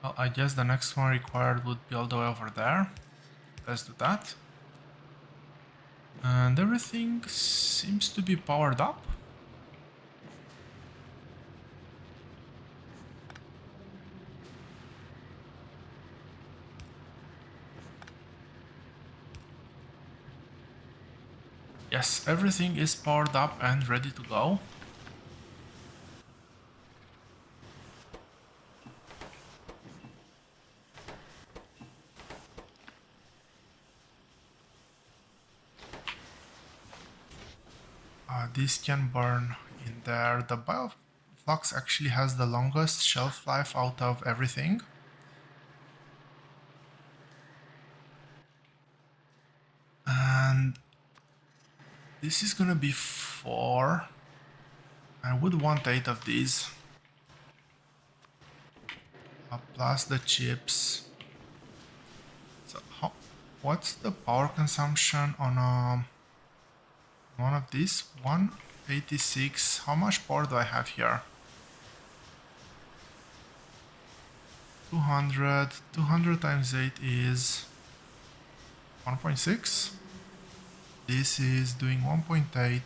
Speaker 1: Well, I guess the next one required would be all the way over there. Let's do that. And everything seems to be powered up. Yes, everything is powered up and ready to go. This can burn in there. The bioflux actually has the longest shelf life out of everything. And this is gonna be 4. I would want 8 of these. Plus the chips. So what's the power consumption on one of these? 186. How much power do I have here? 200. 200 times 8 is 1.6. This is doing 1.8.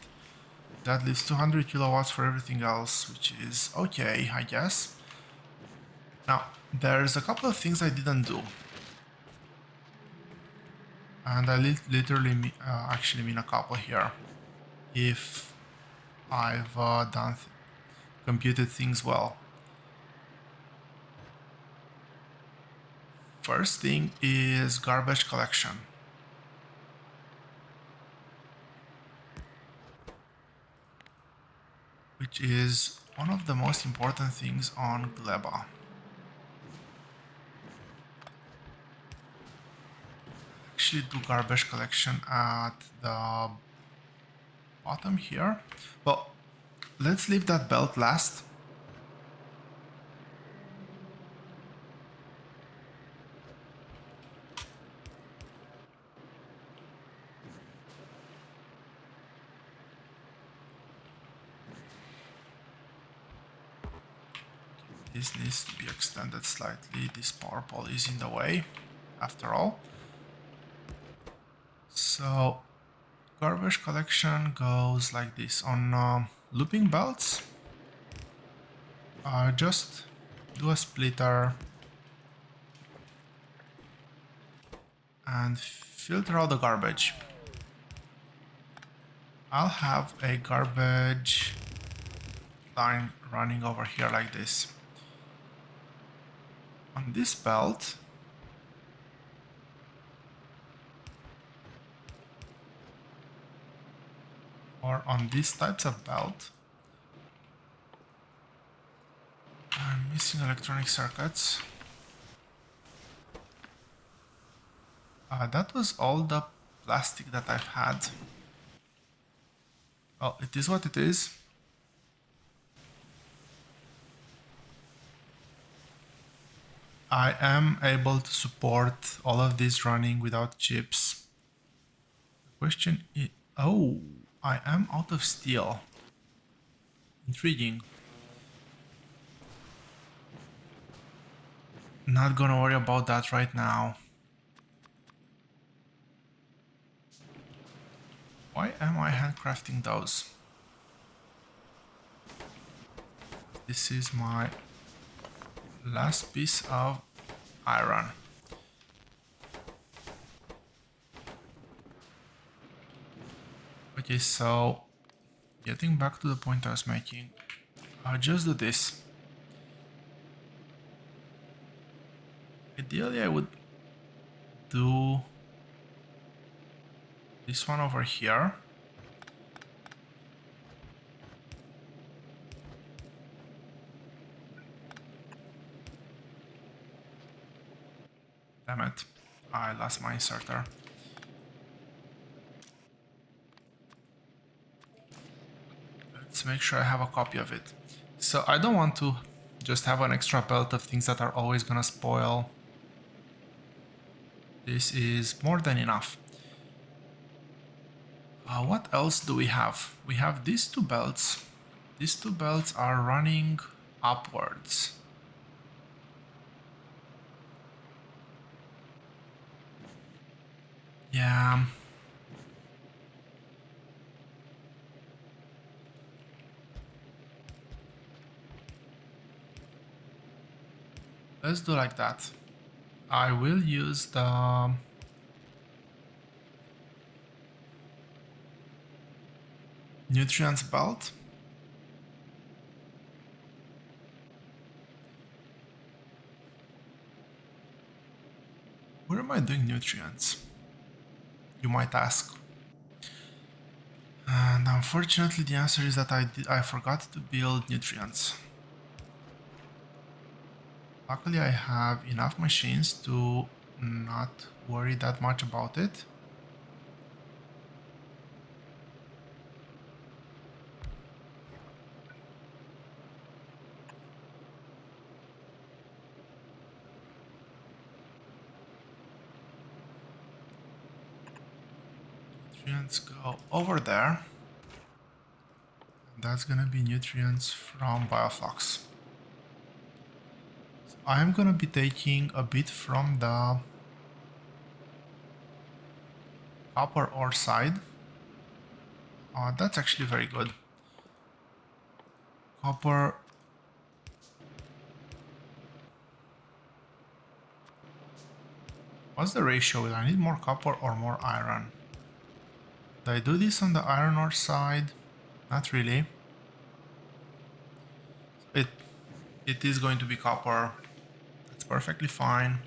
Speaker 1: That leaves 200 kilowatts for everything else, which is okay, I guess. Now, there's a couple of things I didn't do. And I literally actually mean a couple here. If I've computed things well. First thing is garbage collection. Which is one of the most important things on Gleba. Actually do garbage collection at the bottom here. Well, let's leave that belt last. This needs to be extended slightly. This power pole is in the way, after all. So, garbage collection goes like this. On looping belts, just do a splitter and filter out the garbage. I'll have a garbage line running over here like this. On this belt, or on these types of belt, I'm missing electronic circuits. That was all the plastic that I've had. Well, it is what it is. I am able to support all of this running without chips. The question is... Oh, I am out of steel. Intriguing. Not gonna worry about that right now. Why am I handcrafting those? This is my last piece of iron. Okay, so getting back to the point I was making, I'll just do this. Ideally, I would do this one over here. Damn it, I lost my inserter. Let's make sure I have a copy of it. So I don't want to just have an extra belt of things that are always gonna spoil. This is more than enough. What else do we have? We have these two belts. These two belts are running upwards. Yeah. Let's do like that. I will use the nutrients belt. Where am I doing nutrients? You might ask. And unfortunately the answer is that I forgot to build nutrients. Luckily I have enough machines to not worry that much about it. Nutrients go over there. And that's gonna be nutrients from Bioflux. So I'm gonna be taking a bit from the copper ore side. That's actually very good. Copper. What's the ratio? Will I need more copper or more iron? Do I do this on the iron ore side? Not really. It is going to be copper. That's perfectly fine.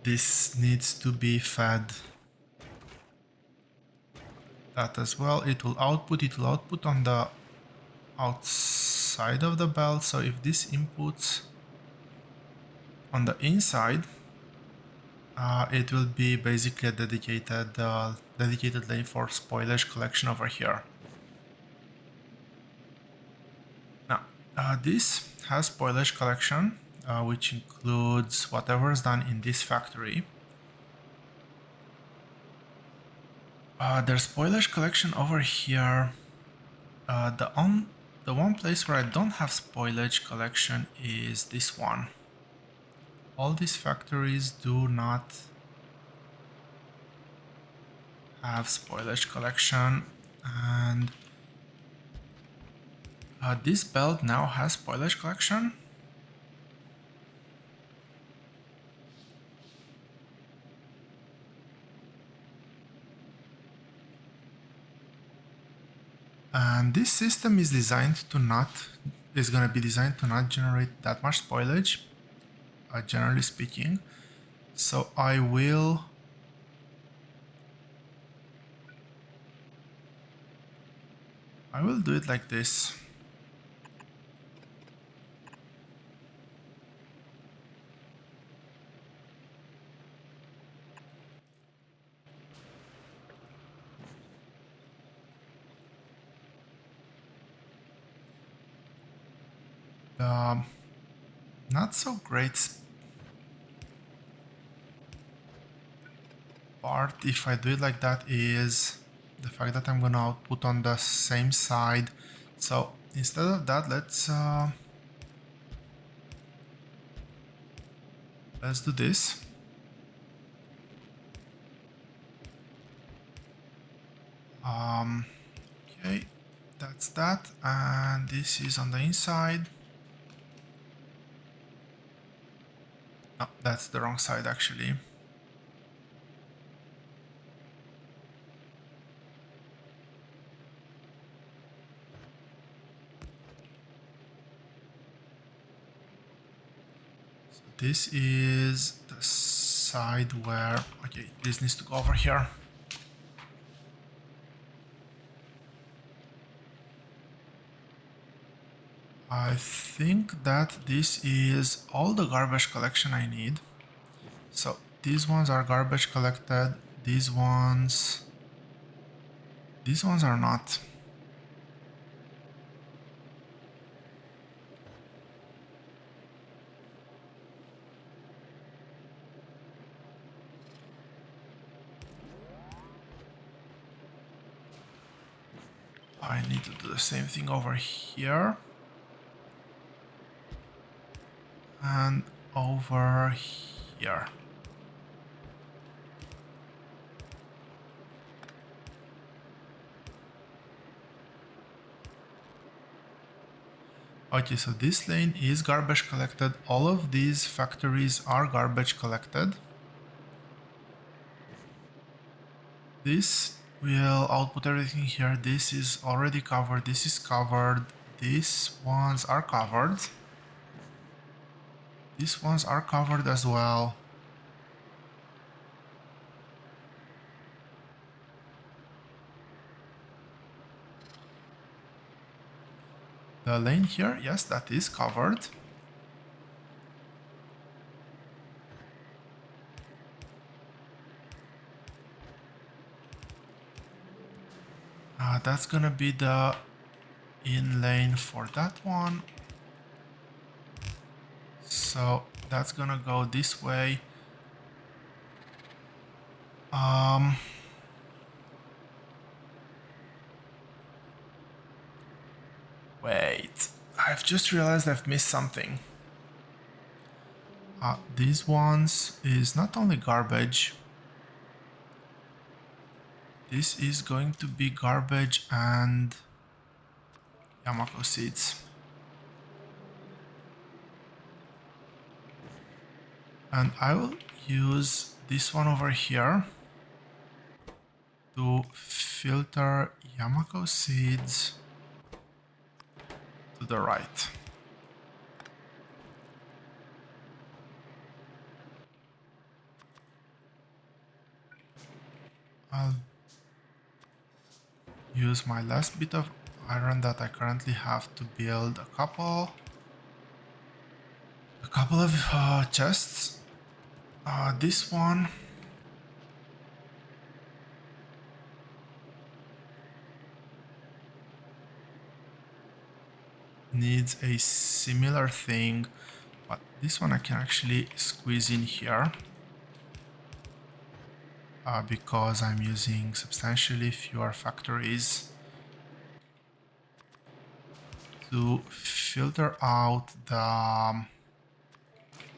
Speaker 1: This needs to be fed. That as well. It will output on the outside of the belt. So if this inputs on the inside, it will be basically a dedicated lane for spoilage collection over here. Now, this has spoilage collection, which includes whatever is done in this factory. There's spoilage collection over here. The one place where I don't have spoilage collection is this one. All these factories do not have spoilage collection, and this belt now has spoilage collection. And this system is gonna be designed to not generate that much spoilage, generally speaking. So I will do it like this. The not so great part, if I do it like that, is the fact that I'm gonna output on the same side. So instead of that, let's do this. Okay, that's that, and this is on the inside. No, that's the wrong side actually. So this is the side where, okay, this needs to go over here. I think that this is all the garbage collection I need. So these ones are garbage collected, these ones are not. I need to do the same thing over here. And over here. Okay, so this lane is garbage collected. All of these factories are garbage collected. This will output everything here. This is already covered. This is covered. These ones are covered. These ones are covered as well. The lane here, yes, that is covered. That's gonna be the in lane for that one. So that's gonna go this way. Wait, I've just realized I've missed something. These ones is not only garbage. This is going to be garbage and Yamako seeds. And I will use this one over here to filter Yamako seeds to the right. I'll use my last bit of iron that I currently have to build a couple of chests. This one needs a similar thing, but this one I can actually squeeze in here because I'm using substantially fewer factories to filter out the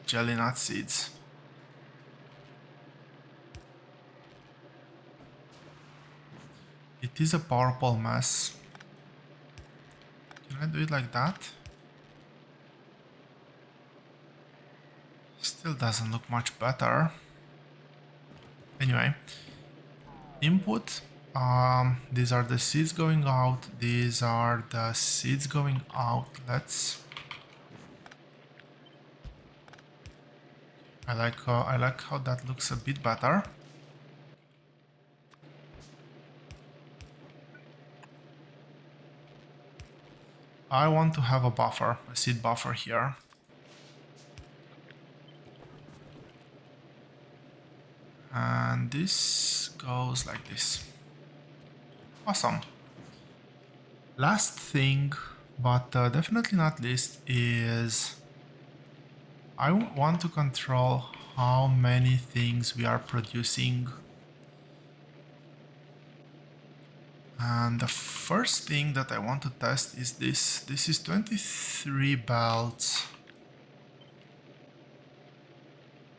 Speaker 1: jelly nut seeds. It is a powerful mess. Can I do it like that? Still doesn't look much better. Anyway, input. These are the seeds going out. These are the seeds going out. I like how that looks a bit better. I want to have a buffer, a seed buffer here. And this goes like this. Awesome. Last thing, but definitely not least, is I want to control how many things we are producing. And the first thing that I want to test is this. This is 23 belts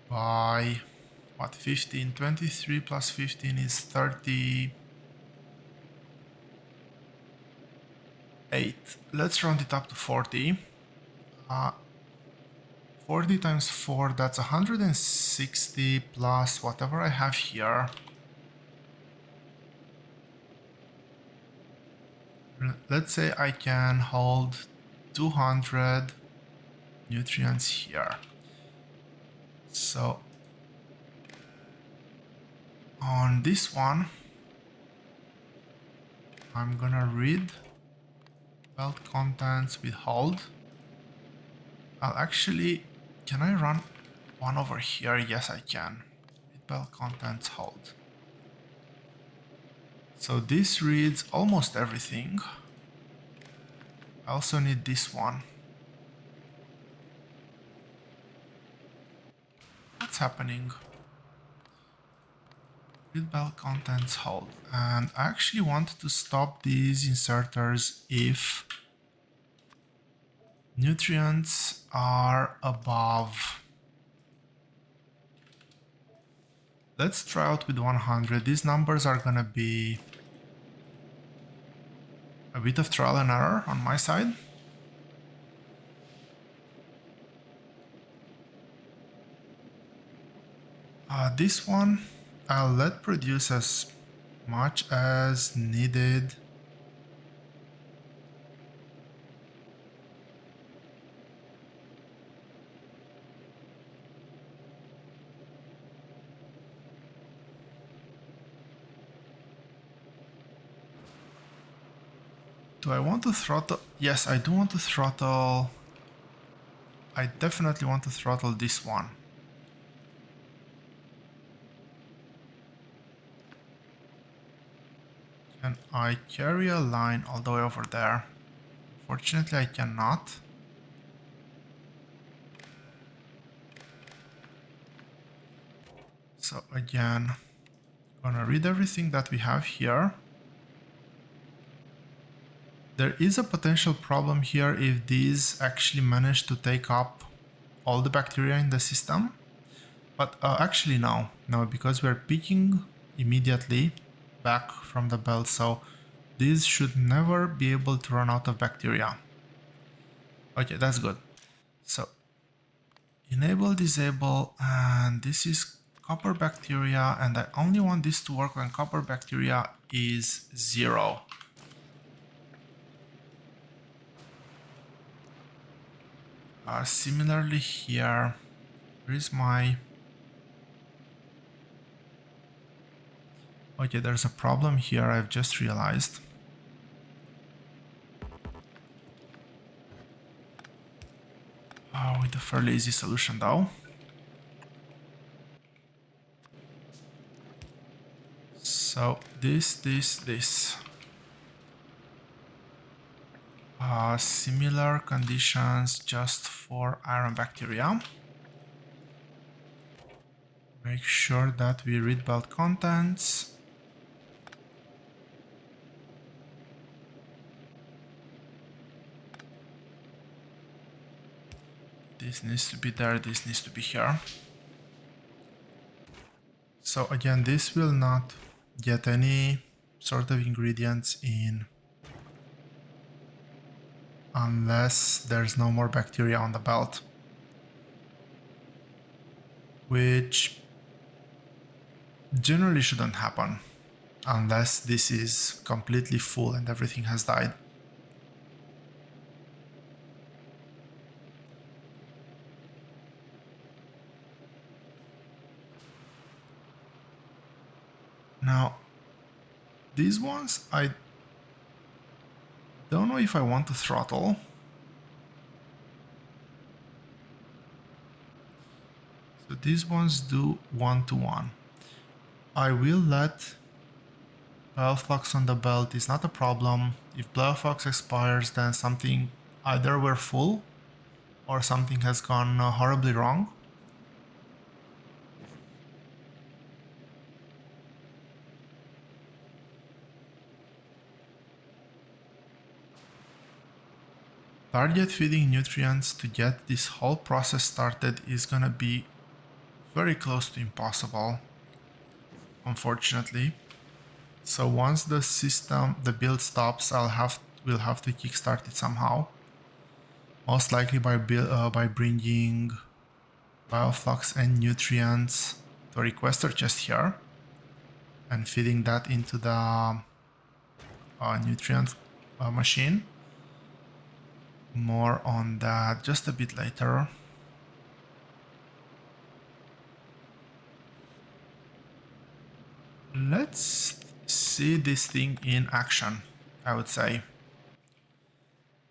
Speaker 1: by what, 15? 23 plus 15 is 38. Let's round it up to 40. 40 times 4, that's 160 plus whatever I have here. Let's say I can hold 200 nutrients here. So on this one, I'm gonna read belt contents with hold. I'll actually, can I run one over here? Yes, I can. Read bulk contents, hold. So this reads almost everything. I also need this one. What's happening? Read bulk contents, hold. And I actually want to stop these inserters if nutrients are above. Let's try out with 100. These numbers are gonna be a bit of trial and error on my side. This one, I'll let produce as much as needed. Do I want to throttle? Yes, I do want to throttle. I definitely want to throttle this one. Can I carry a line all the way over there? Unfortunately, I cannot. So again, gonna read everything that we have here. There is a potential problem here if these actually manage to take up all the bacteria in the system. But actually no, because we're picking immediately back from the belt, so these should never be able to run out of bacteria. Okay, that's good. So enable, disable, and this is copper bacteria, and I only want this to work when copper bacteria is 0. Similarly here, where is my... Okay, there's a problem here, I've just realized. With a fairly easy solution though. So this. Similar conditions just for iron bacteria. Make sure that we read bulk contents. This needs to be there, this needs to be here. So again, this will not get any sort of ingredients in unless there's no more bacteria on the belt, which generally shouldn't happen unless this is completely full and everything has died. Now, these ones, I don't know if I want to throttle. So these ones do 1-to-1. I will let Bioflux on the belt is not a problem. If Bioflux expires, then something, either we're full or something has gone horribly wrong. Target feeding nutrients to get this whole process started is gonna be very close to impossible, unfortunately. So once the system, the build stops, we'll have to kickstart it somehow. Most likely by bringing bioflux and nutrients to a requester chest here and feeding that into the nutrient machine. More on that just a bit later. Let's see this thing in action, I would say.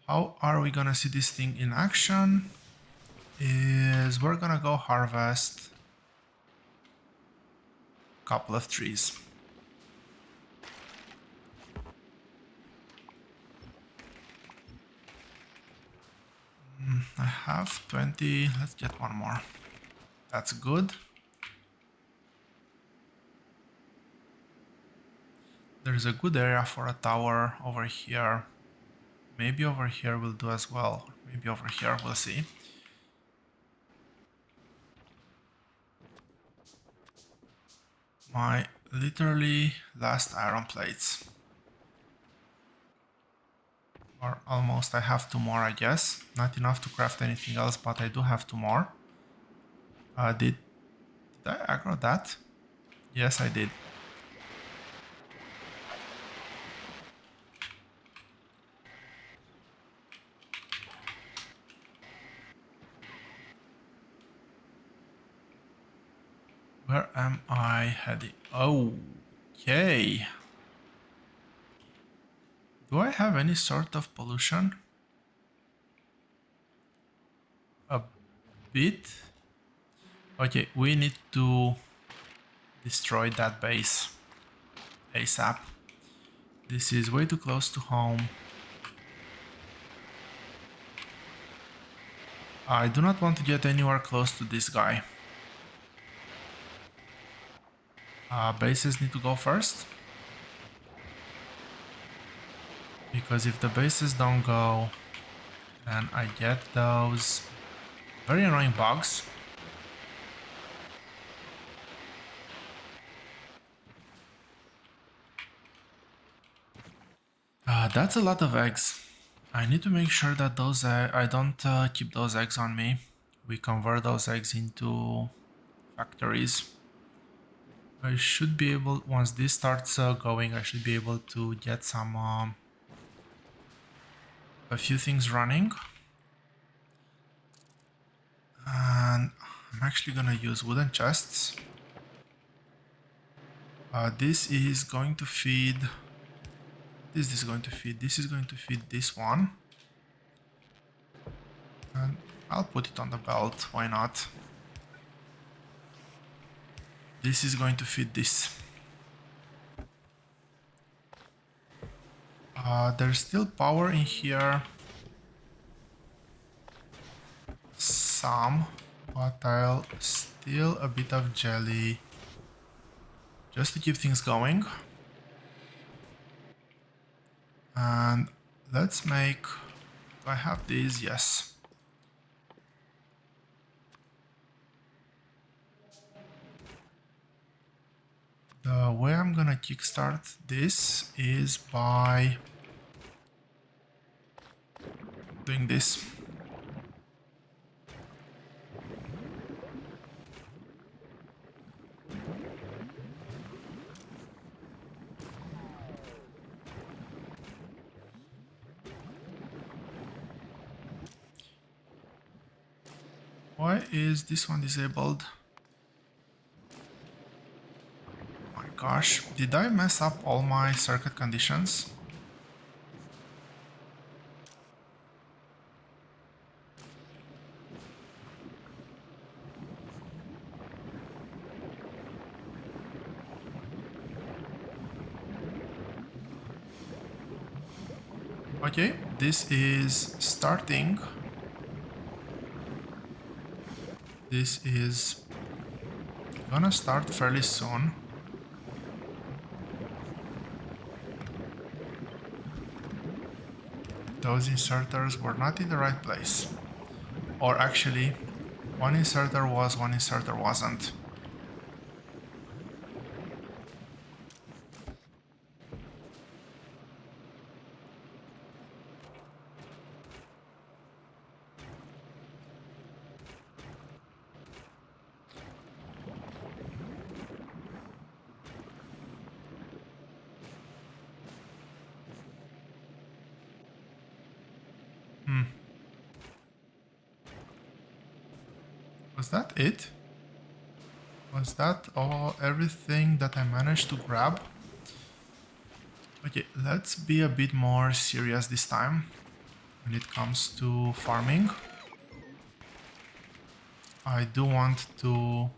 Speaker 1: How are we gonna see this thing in action? is we're gonna go harvest a couple of trees. I have 20, let's get one more. That's good. There's a good area for a tower over here. Maybe over here will do as well. Maybe over here, we'll see. My literally last iron plates. Or almost, I have two more, I guess. Not enough to craft anything else, but I do have two more. Did I aggro that? Yes, I did. Where am I heading? Okay. Do I have any sort of pollution? A bit. Okay, we need to destroy that base ASAP. This is way too close to home. I do not want to get anywhere close to this guy. Bases need to go first. Because if the bases don't go, then I get those very annoying bugs. That's a lot of eggs. I need to make sure that those I don't keep those eggs on me. We convert those eggs into factories. I should be able, once this starts going, I should be able to get some a few things running. And I'm actually gonna use wooden chests. This is going to feed. This is going to feed. This is going to feed this one. And I'll put it on the belt. Why not? This is going to feed this. There's still power in here. Some, but I'll steal a bit of jelly just to keep things going. And let's make. Do I have these? Yes. The way I'm gonna kickstart this is by doing this. Why is this one disabled? My gosh, did I mess up all my circuit conditions? Okay, this is starting. This is gonna start fairly soon. Those inserters were not in the right place. Or actually, one inserter was, one inserter wasn't. Was that it? Was that all, everything that I managed to grab? Okay, let's be a bit more serious this time when it comes to farming. I do want to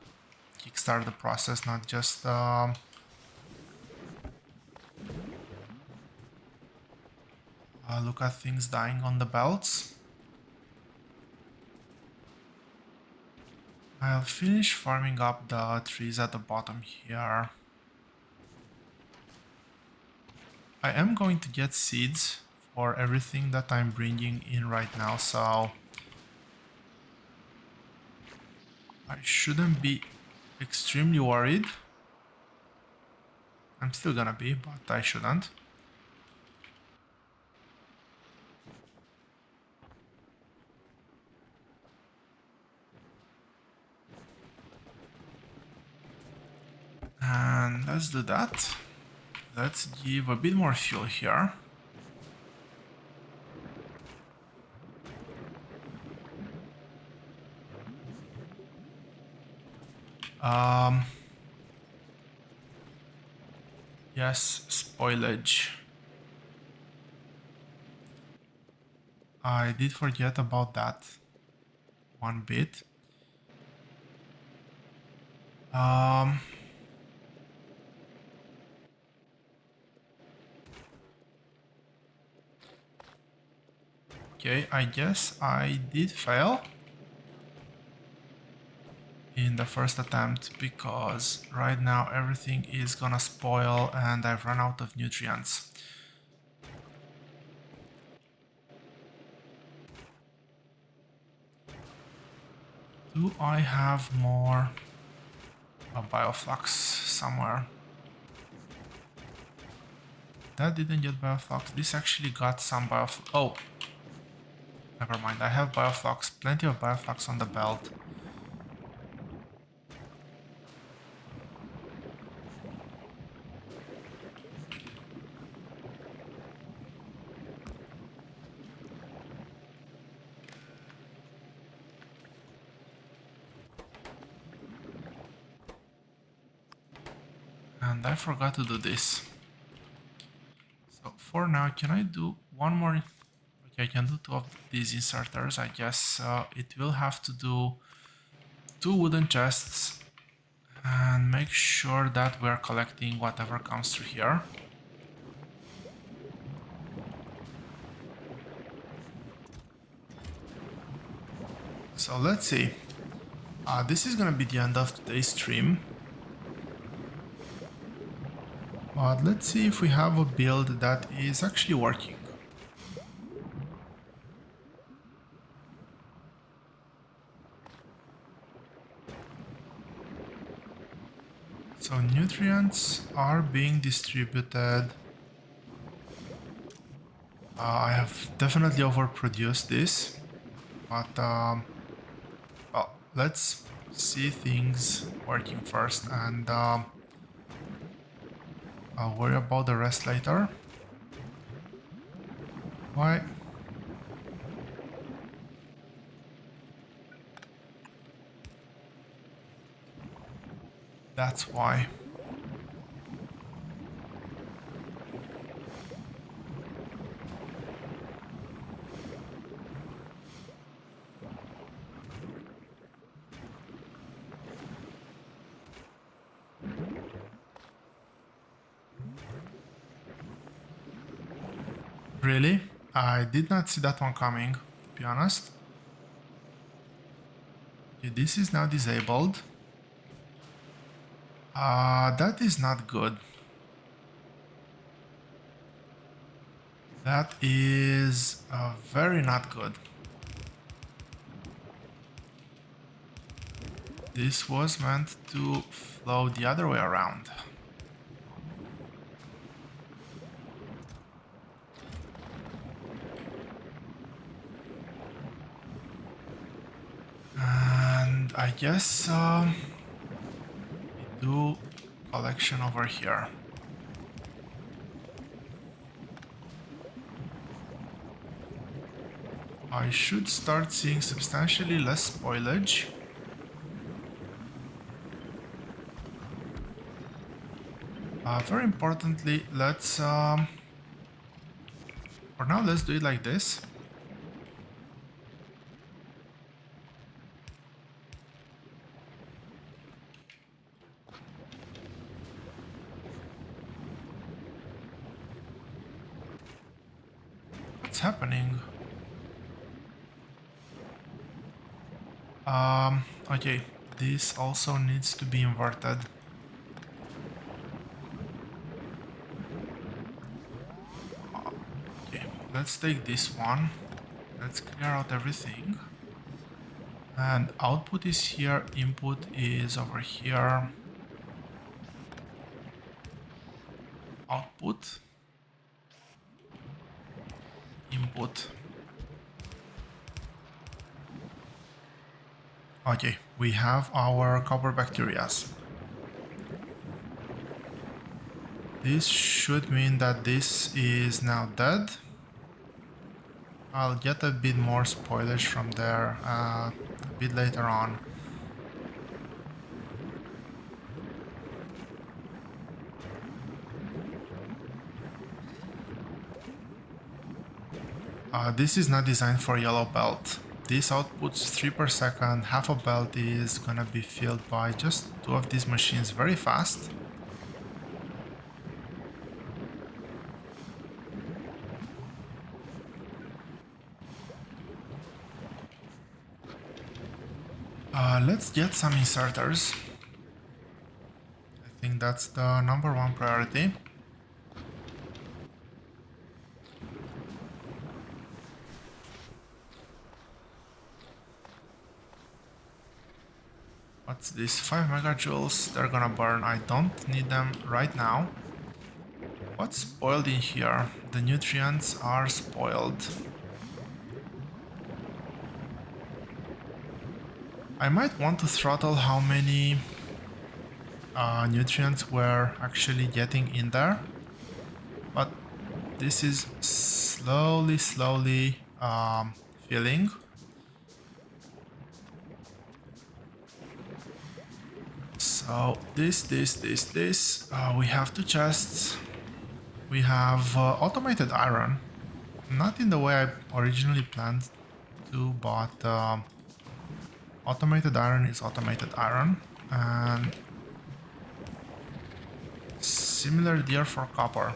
Speaker 1: kickstart the process, not just look at things dying on the belts. I'll finish farming up the trees at the bottom here. I am going to get seeds for everything that I'm bringing in right now, so I shouldn't be extremely worried. I'm still gonna be, but I shouldn't. And let's do that. Let's give a bit more fuel here. Yes, spoilage. I did forget about that one bit. Um, okay, I guess I did fail in the first attempt because right now everything is gonna spoil and I've run out of nutrients. Do I have more bioflux somewhere? That didn't get bioflux. This actually got some bioflux. Oh, never mind. I have bioflux, plenty of bioflux on the belt. And I forgot to do this. So for now, can I do one more? Okay, I can do two of these inserters. I guess it will have to do two wooden chests and make sure that we're collecting whatever comes through here. So let's see. This is gonna be the end of today's stream. But let's see if we have a build that is actually working. So nutrients are being distributed. I have definitely overproduced this, but well, let's see things working first and I'll worry about the rest later. Why? That's why. Really? I did not see that one coming, to be honest. Okay, this is now disabled. That is not good. That is very not good. This was meant to flow the other way around. And I guess we do collection over here. I should start seeing substantially less spoilage. Very importantly, let's for now let's do it like this. Okay, this also needs to be inverted. Okay, let's take this one. Let's clear out everything. And output is here, input is over here. Output, input. Okay, we have our copper bacterias. This should mean that this is now dead. I'll get a bit more spoilage from there a bit later on. This is not designed for yellow belt. This outputs 3 per second. Half a belt is gonna be filled by just 2 of these machines very fast. Let's get some inserters. I think that's the #1 priority. What's this? 5 megajoules. They're gonna burn. I don't need them right now. What's spoiled in here? The nutrients are spoiled. I might want to throttle how many nutrients we're actually getting in there. But this is slowly filling. So this. We have 2 chests. We have automated iron. Not in the way I originally planned to, but automated iron is automated iron. And similar deal for copper.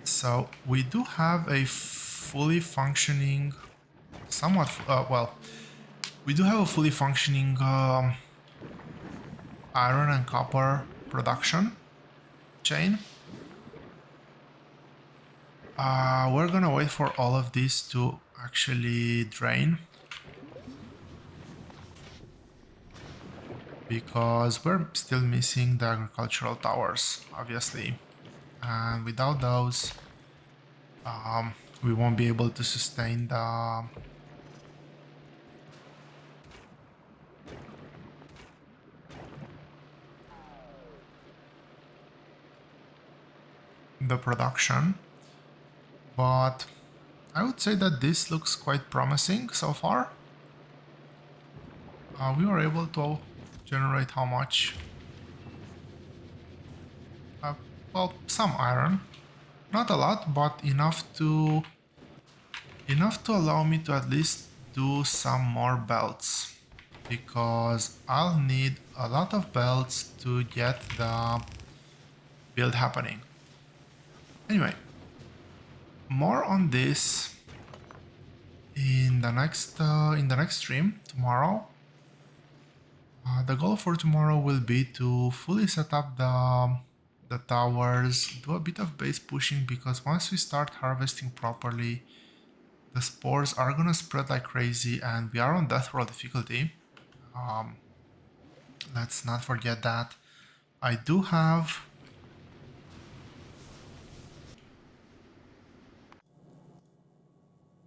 Speaker 1: So we do have a fully functioning, we do have a fully functioning iron and copper production chain. We're gonna wait for all of this to actually drain, because we're still missing the agricultural towers, obviously, and without those we won't be able to sustain the production. But I would say that this looks quite promising so far. We were able to generate how much? Well, some iron. Not a lot, but enough to allow me to at least do some more belts, because I'll need a lot of belts to get the build happening. Anyway, more on this in the next stream tomorrow. The goal for tomorrow will be to fully set up the towers, do a bit of base pushing, because once we start harvesting properly, the spores are gonna spread like crazy, and we are on death roll difficulty. Let's not forget that. I do have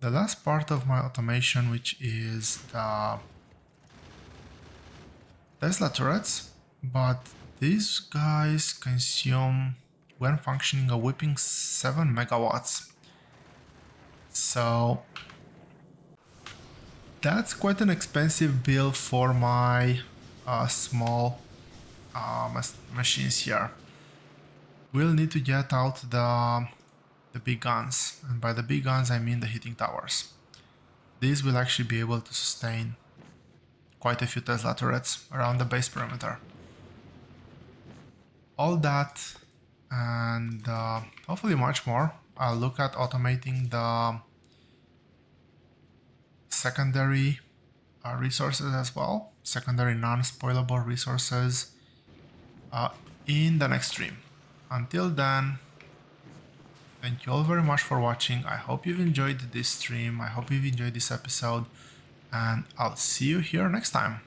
Speaker 1: the last part of my automation, which is the Tesla turrets, but these guys consume, when functioning, a whopping 7 megawatts. So that's quite an expensive bill for my small machines here. We'll need to get out the big guns, and by the big guns I mean the heating towers. These will actually be able to sustain quite a few Tesla turrets around the base perimeter. All that and hopefully much more I'll look at automating the secondary resources as well, secondary non-spoilable resources uh, in the next stream. Until then, thank you all very much for watching. I hope you've enjoyed this stream. I hope you've enjoyed this episode, and I'll see you here next time.